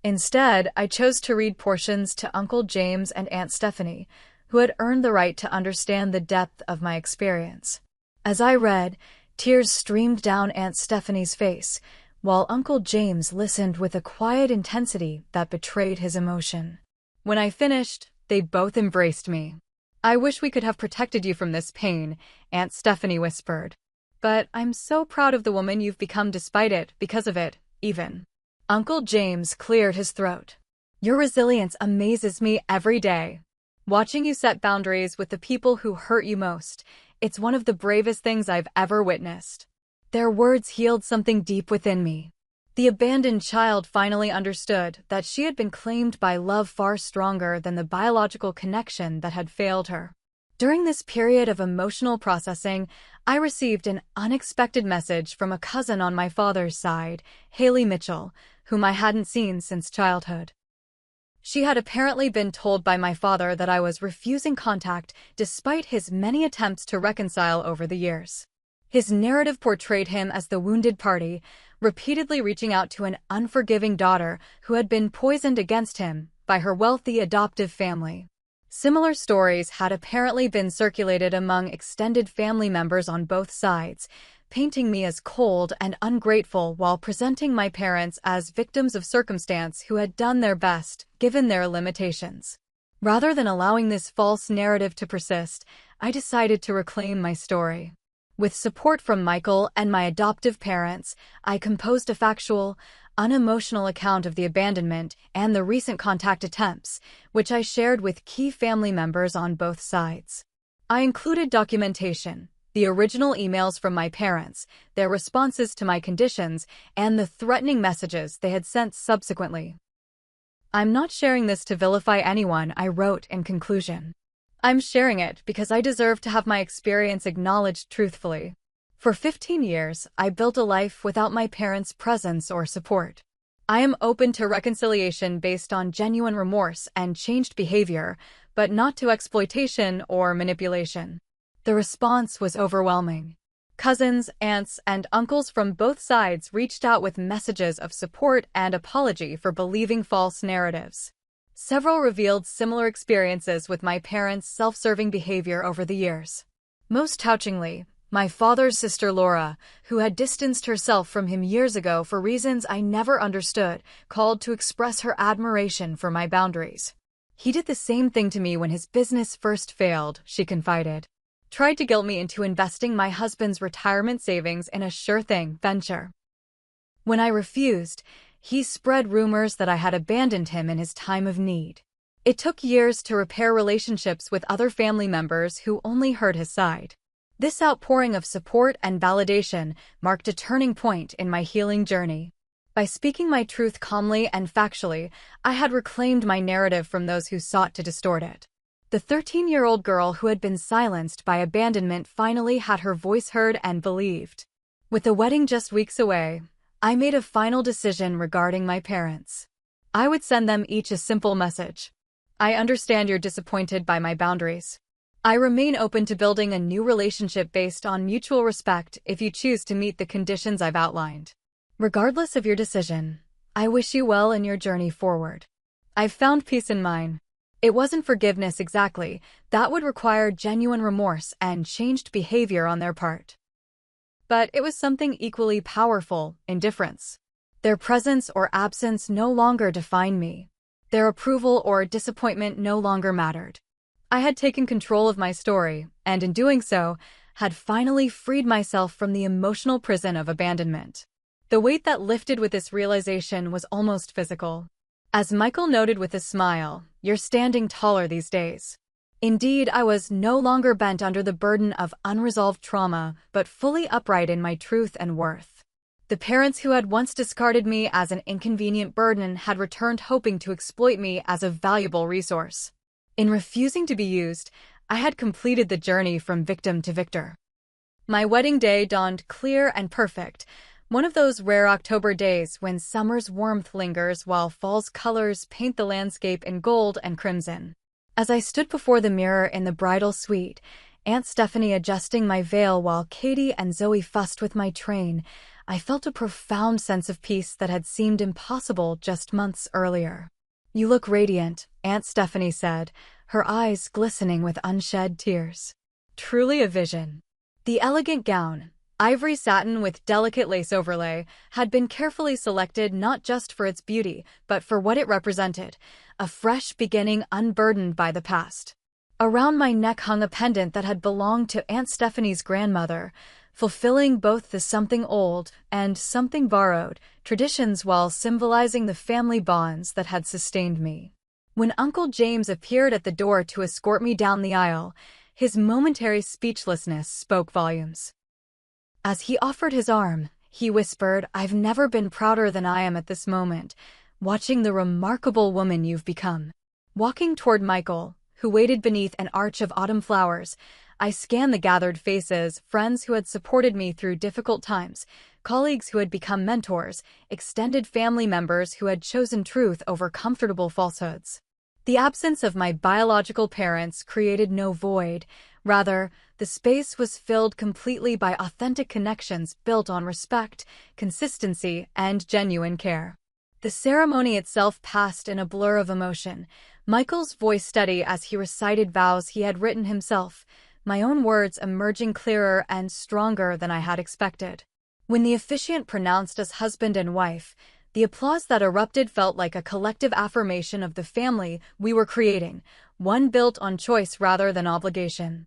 Instead, I chose to read portions to Uncle James and Aunt Stephanie, who had earned the right to understand the depth of my experience. As I read, tears streamed down Aunt Stephanie's face, while Uncle James listened with a quiet intensity that betrayed his emotion. When I finished, they both embraced me. "I wish we could have protected you from this pain," Aunt Stephanie whispered. "But I'm so proud of the woman you've become despite it, because of it, even." Uncle James cleared his throat. "Your resilience amazes me every day. Watching you set boundaries with the people who hurt you most, it's one of the bravest things I've ever witnessed." Their words healed something deep within me. The abandoned child finally understood that she had been claimed by love far stronger than the biological connection that had failed her. During this period of emotional processing, I received an unexpected message from a cousin on my father's side, Haley Mitchell, whom I hadn't seen since childhood. She had apparently been told by my father that I was refusing contact despite his many attempts to reconcile over the years. His narrative portrayed him as the wounded party, repeatedly reaching out to an unforgiving daughter who had been poisoned against him by her wealthy adoptive family. Similar stories had apparently been circulated among extended family members on both sides, painting me as cold and ungrateful while presenting my parents as victims of circumstance who had done their best, given their limitations. Rather than allowing this false narrative to persist, I decided to reclaim my story. With support from Michael and my adoptive parents, I composed a factual, unemotional account of the abandonment and the recent contact attempts, which I shared with key family members on both sides. I included documentation, the original emails from my parents, their responses to my conditions, and the threatening messages they had sent subsequently. "I'm not sharing this to vilify anyone," I wrote in conclusion. "I'm sharing it because I deserve to have my experience acknowledged truthfully. For 15 years, I built a life without my parents' presence or support. I am open to reconciliation based on genuine remorse and changed behavior, but not to exploitation or manipulation." The response was overwhelming. Cousins, aunts, and uncles from both sides reached out with messages of support and apology for believing false narratives. Several revealed similar experiences with my parents' self-serving behavior over the years. Most touchingly, my father's sister Laura, who had distanced herself from him years ago for reasons I never understood, called to express her admiration for my boundaries. "He did the same thing to me when his business first failed," she confided. "Tried to guilt me into investing my husband's retirement savings in a sure-thing venture. When I refused, he spread rumors that I had abandoned him in his time of need. It took years to repair relationships with other family members who only heard his side. This outpouring of support and validation marked a turning point in my healing journey. By speaking my truth calmly and factually, I had reclaimed my narrative from those who sought to distort it. The 13-year-old girl who had been silenced by abandonment finally had her voice heard and believed. With the wedding just weeks away, I made a final decision regarding my parents. I would send them each a simple message. I understand you're disappointed by my boundaries. I remain open to building a new relationship based on mutual respect if you choose to meet the conditions I've outlined. Regardless of your decision, I wish you well in your journey forward. I've found peace in mine. It wasn't forgiveness exactly, that would require genuine remorse and changed behavior on their part. But it was something equally powerful, indifference. Their presence or absence no longer defined me. Their approval or disappointment no longer mattered. I had taken control of my story, and in doing so, had finally freed myself from the emotional prison of abandonment. The weight that lifted with this realization was almost physical. As Michael noted with a smile, "You're standing taller these days." Indeed, I was no longer bent under the burden of unresolved trauma, but fully upright in my truth and worth. The parents who had once discarded me as an inconvenient burden had returned hoping to exploit me as a valuable resource. In refusing to be used, I had completed the journey from victim to victor. My wedding day dawned clear and perfect, one of those rare October days when summer's warmth lingers while fall's colors paint the landscape in gold and crimson. As I stood before the mirror in the bridal suite, Aunt Stephanie adjusting my veil while Katie and Zoe fussed with my train, I felt a profound sense of peace that had seemed impossible just months earlier. "You look radiant," Aunt Stephanie said, her eyes glistening with unshed tears. Truly a vision. The elegant gown, ivory satin with delicate lace overlay, had been carefully selected not just for its beauty, but for what it represented, a fresh beginning unburdened by the past. Around my neck hung a pendant that had belonged to Aunt Stephanie's grandmother, fulfilling both the something old and something borrowed traditions while symbolizing the family bonds that had sustained me. When Uncle James appeared at the door to escort me down the aisle, his momentary speechlessness spoke volumes. As he offered his arm, he whispered, "I've never been prouder than I am at this moment, watching the remarkable woman you've become." Walking toward Michael, who waited beneath an arch of autumn flowers, I scanned the gathered faces, friends who had supported me through difficult times, colleagues who had become mentors, extended family members who had chosen truth over comfortable falsehoods. The absence of my biological parents created no void. Rather, the space was filled completely by authentic connections built on respect, consistency, and genuine care. The ceremony itself passed in a blur of emotion, Michael's voice steady as he recited vows he had written himself, my own words emerging clearer and stronger than I had expected. When the officiant pronounced us husband and wife, the applause that erupted felt like a collective affirmation of the family we were creating, one built on choice rather than obligation.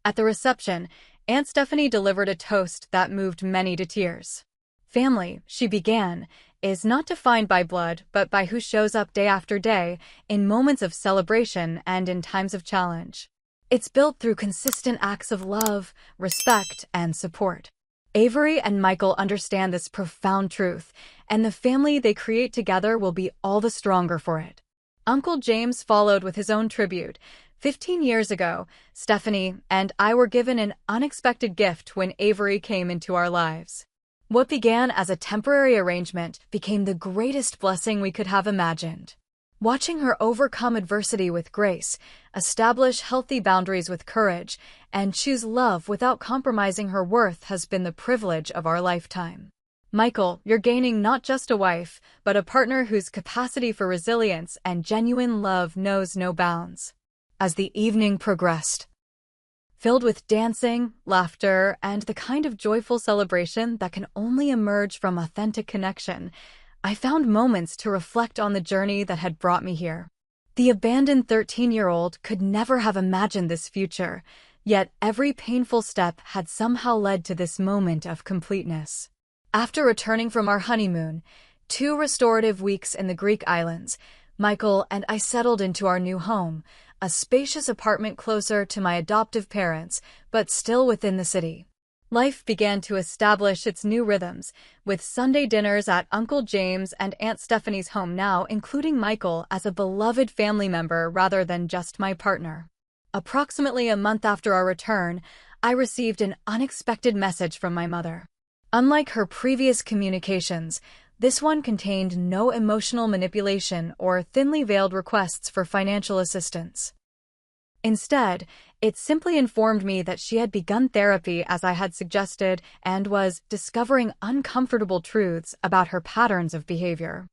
At the reception, Aunt Stephanie delivered a toast that moved many to tears. Family, she began, is not defined by blood but by who shows up day after day, in moments of celebration and in times of challenge. It's built through consistent acts of love, respect, and support. Avery and Michael understand this profound truth, and the family they create together will be all the stronger for it. Uncle James followed with his own tribute. 15 years ago, Stephanie and I were given an unexpected gift when Avery came into our lives. What began as a temporary arrangement became the greatest blessing we could have imagined. Watching her overcome adversity with grace, establish healthy boundaries with courage, and choose love without compromising her worth has been the privilege of our lifetime. Michael, you're gaining not just a wife, but a partner whose capacity for resilience and genuine love knows no bounds. As the evening progressed, filled with dancing, laughter, and the kind of joyful celebration that can only emerge from authentic connection, I found moments to reflect on the journey that had brought me here. The abandoned 13-year-old could never have imagined this future, yet every painful step had somehow led to this moment of completeness. After returning from our honeymoon, 2 restorative weeks in the Greek islands, Michael and I settled into our new home, a spacious apartment closer to my adoptive parents, but still within the city. Life began to establish its new rhythms, with Sunday dinners at Uncle James and Aunt Stephanie's home now including Michael as a beloved family member rather than just my partner. Approximately a month after our return, I received an unexpected message from my mother. Unlike her previous communications, this one contained no emotional manipulation or thinly veiled requests for financial assistance. Instead, it simply informed me that she had begun therapy as I had suggested and was discovering uncomfortable truths about her patterns of behavior.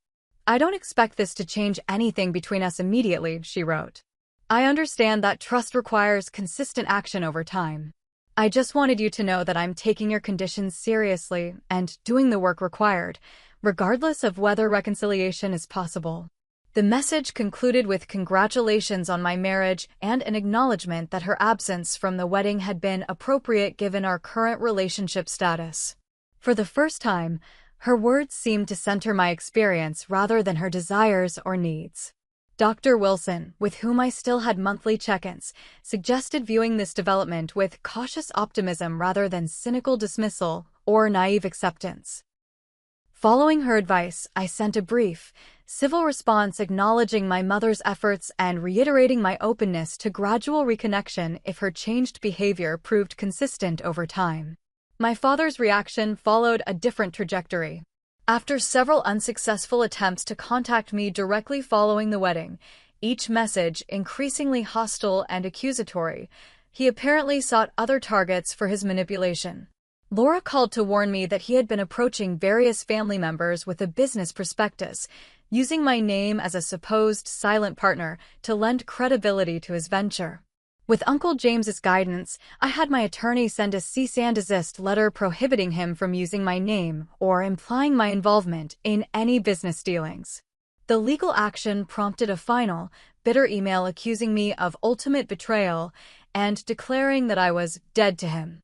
I don't expect this to change anything between us immediately, she wrote. I understand that trust requires consistent action over time. I just wanted you to know that I'm taking your conditions seriously and doing the work required, regardless of whether reconciliation is possible. The message concluded with congratulations on my marriage and an acknowledgement that her absence from the wedding had been appropriate given our current relationship status. For the first time, her words seemed to center my experience rather than her desires or needs. Dr. Wilson, with whom I still had monthly check-ins, suggested viewing this development with cautious optimism rather than cynical dismissal or naive acceptance. Following her advice, I sent a brief, civil response acknowledging my mother's efforts and reiterating my openness to gradual reconnection if her changed behavior proved consistent over time. My father's reaction followed a different trajectory. After several unsuccessful attempts to contact me directly following the wedding, each message increasingly hostile and accusatory, he apparently sought other targets for his manipulation. Laura called to warn me that he had been approaching various family members with a business prospectus, using my name as a supposed silent partner to lend credibility to his venture. With Uncle James's guidance, I had my attorney send a cease and desist letter prohibiting him from using my name or implying my involvement in any business dealings. The legal action prompted a final, bitter email accusing me of ultimate betrayal and declaring that I was dead to him.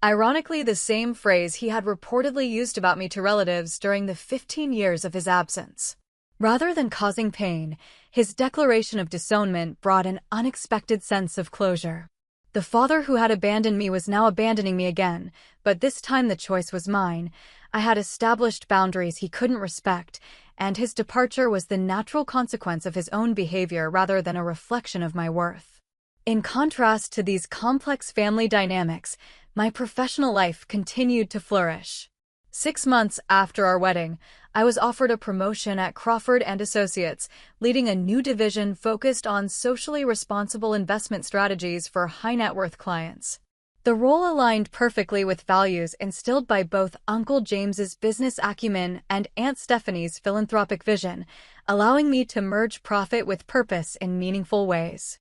Ironically, the same phrase he had reportedly used about me to relatives during the 15 years of his absence. Rather than causing pain, his declaration of disownment brought an unexpected sense of closure. The father who had abandoned me was now abandoning me again, but this time the choice was mine. I had established boundaries he couldn't respect, and his departure was the natural consequence of his own behavior rather than a reflection of my worth. In contrast to these complex family dynamics, my professional life continued to flourish. 6 months after our wedding, I was offered a promotion at Crawford & Associates, leading a new division focused on socially responsible investment strategies for high-net-worth clients. The role aligned perfectly with values instilled by both Uncle James's business acumen and Aunt Stephanie's philanthropic vision, allowing me to merge profit with purpose in meaningful ways.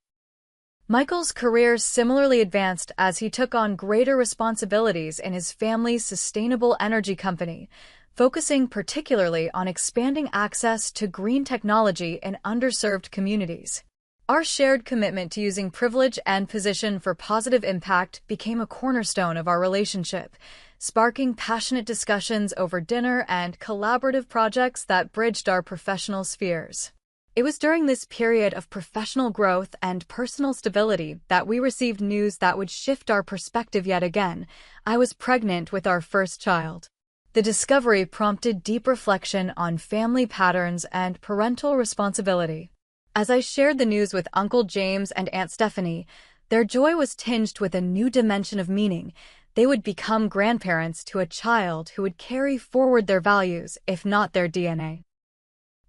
Michael's career similarly advanced as he took on greater responsibilities in his family's sustainable energy company, focusing particularly on expanding access to green technology in underserved communities. Our shared commitment to using privilege and position for positive impact became a cornerstone of our relationship, sparking passionate discussions over dinner and collaborative projects that bridged our professional spheres. It was during this period of professional growth and personal stability that we received news that would shift our perspective yet again. I was pregnant with our first child. The discovery prompted deep reflection on family patterns and parental responsibility. As I shared the news with Uncle James and Aunt Stephanie, their joy was tinged with a new dimension of meaning. They would become grandparents to a child who would carry forward their values, if not their DNA.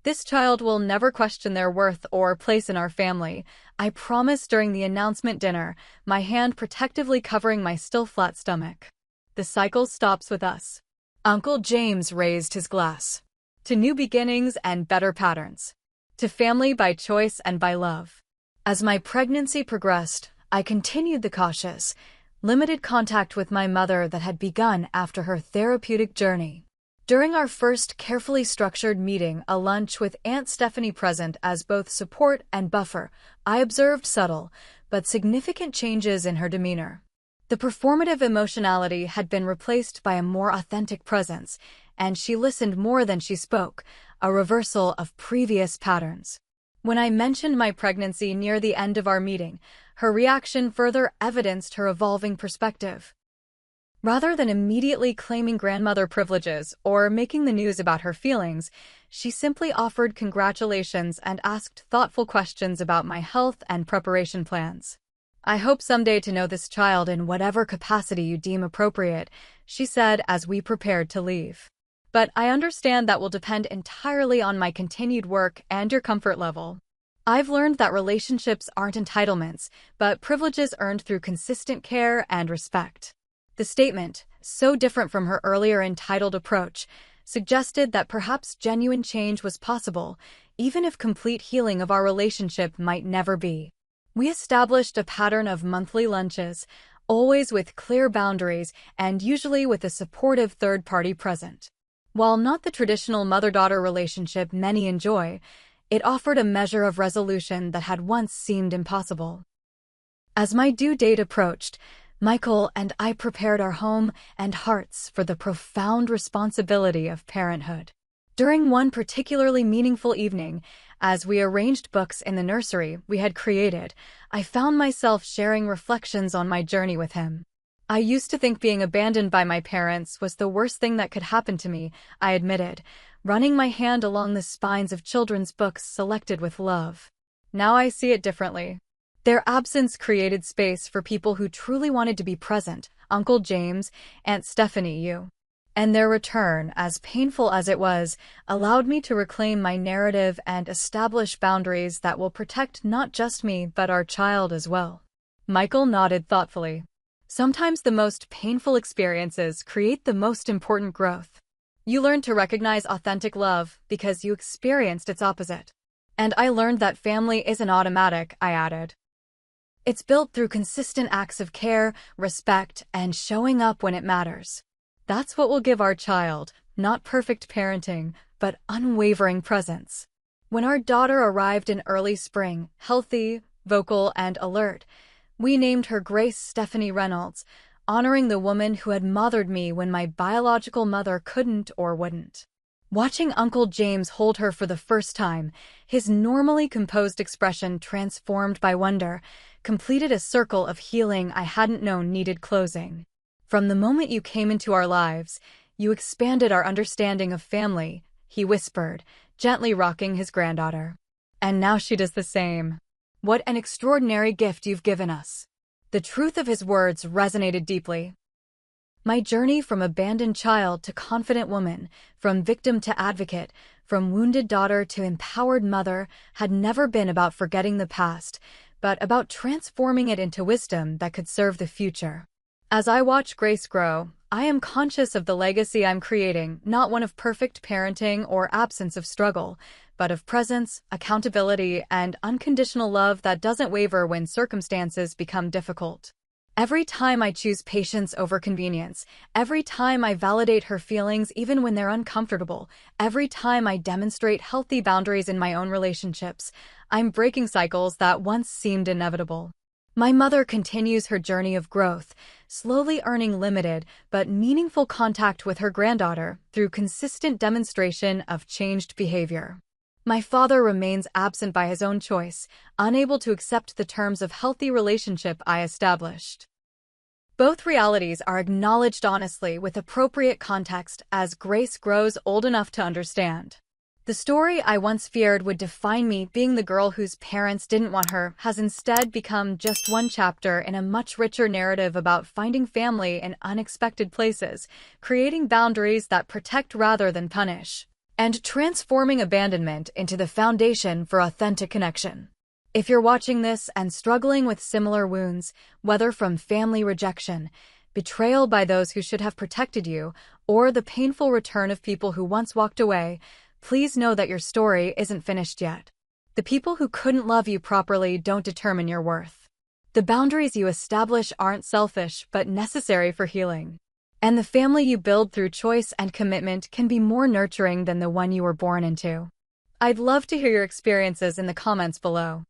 This child will never question their worth or place in our family, I promised during the announcement dinner, my hand protectively covering my still flat stomach. The cycle stops with us. Uncle James raised his glass. To new beginnings and better patterns. To family by choice and by love. As my pregnancy progressed, I continued the cautious, limited contact with my mother that had begun after her therapeutic journey. During our first carefully structured meeting, a lunch with Aunt Stephanie present as both support and buffer, I observed subtle but significant changes in her demeanor. The performative emotionality had been replaced by a more authentic presence, and she listened more than she spoke, a reversal of previous patterns. When I mentioned my pregnancy near the end of our meeting, her reaction further evidenced her evolving perspective. Rather than immediately claiming grandmother privileges or making the news about her feelings, she simply offered congratulations and asked thoughtful questions about my health and preparation plans. I hope someday to know this child in whatever capacity you deem appropriate, she said as we prepared to leave. But I understand that will depend entirely on my continued work and your comfort level. I've learned that relationships aren't entitlements, but privileges earned through consistent care and respect. The statement, so different from her earlier entitled approach, suggested that perhaps genuine change was possible, even if complete healing of our relationship might never be. We established a pattern of monthly lunches, always with clear boundaries and usually with a supportive third party present. While not the traditional mother-daughter relationship many enjoy, it offered a measure of resolution that had once seemed impossible. As my due date approached, Michael and I prepared our home and hearts for the profound responsibility of parenthood. During one particularly meaningful evening, as we arranged books in the nursery we had created, I found myself sharing reflections on my journey with him. I used to think being abandoned by my parents was the worst thing that could happen to me, I admitted, running my hand along the spines of children's books selected with love. Now I see it differently. Their absence created space for people who truly wanted to be present, Uncle James, Aunt Stephanie, you. And their return, as painful as it was, allowed me to reclaim my narrative and establish boundaries that will protect not just me but our child as well. Michael nodded thoughtfully. Sometimes the most painful experiences create the most important growth. You learn to recognize authentic love because you experienced its opposite. And I learned that family isn't automatic, I added. It's built through consistent acts of care, respect, and showing up when it matters. That's what will give our child, not perfect parenting, but unwavering presence. When our daughter arrived in early spring, healthy, vocal, and alert, we named her Grace Stephanie Reynolds, honoring the woman who had mothered me when my biological mother couldn't or wouldn't. Watching Uncle James hold her for the first time, his normally composed expression transformed by wonder, completed a circle of healing I hadn't known needed closing. From the moment you came into our lives, you expanded our understanding of family, he whispered, gently rocking his granddaughter. And now she does the same. What an extraordinary gift you've given us. The truth of his words resonated deeply. My journey from abandoned child to confident woman, from victim to advocate, from wounded daughter to empowered mother, had never been about forgetting the past, but about transforming it into wisdom that could serve the future. As I watch Grace grow, I am conscious of the legacy I'm creating, not one of perfect parenting or absence of struggle, but of presence, accountability, and unconditional love that doesn't waver when circumstances become difficult. Every time I choose patience over convenience, every time I validate her feelings even when they're uncomfortable, every time I demonstrate healthy boundaries in my own relationships, I'm breaking cycles that once seemed inevitable. My mother continues her journey of growth, slowly earning limited but meaningful contact with her granddaughter through consistent demonstration of changed behavior. My father remains absent by his own choice, unable to accept the terms of healthy relationship I established. Both realities are acknowledged honestly with appropriate context as Grace grows old enough to understand. The story I once feared would define me, being the girl whose parents didn't want her, has instead become just one chapter in a much richer narrative about finding family in unexpected places, creating boundaries that protect rather than punish, and transforming abandonment into the foundation for authentic connection. If you're watching this and struggling with similar wounds, whether from family rejection, betrayal by those who should have protected you, or the painful return of people who once walked away, please know that your story isn't finished yet. The people who couldn't love you properly don't determine your worth. The boundaries you establish aren't selfish but necessary for healing. And the family you build through choice and commitment can be more nurturing than the one you were born into. I'd love to hear your experiences in the comments below.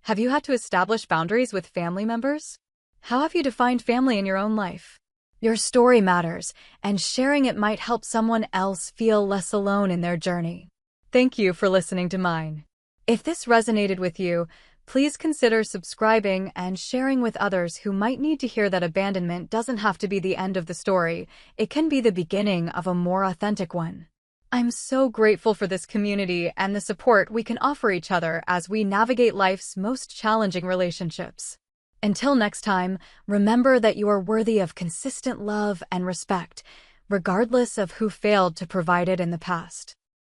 Have you had to establish boundaries with family members? How have you defined family in your own life? Your story matters, and sharing it might help someone else feel less alone in their journey. Thank you for listening to mine. If this resonated with you, please consider subscribing and sharing with others who might need to hear that abandonment doesn't have to be the end of the story. It can be the beginning of a more authentic one. I'm so grateful for this community and the support we can offer each other as we navigate life's most challenging relationships. Until next time, remember that you are worthy of consistent love and respect, regardless of who failed to provide it in the past.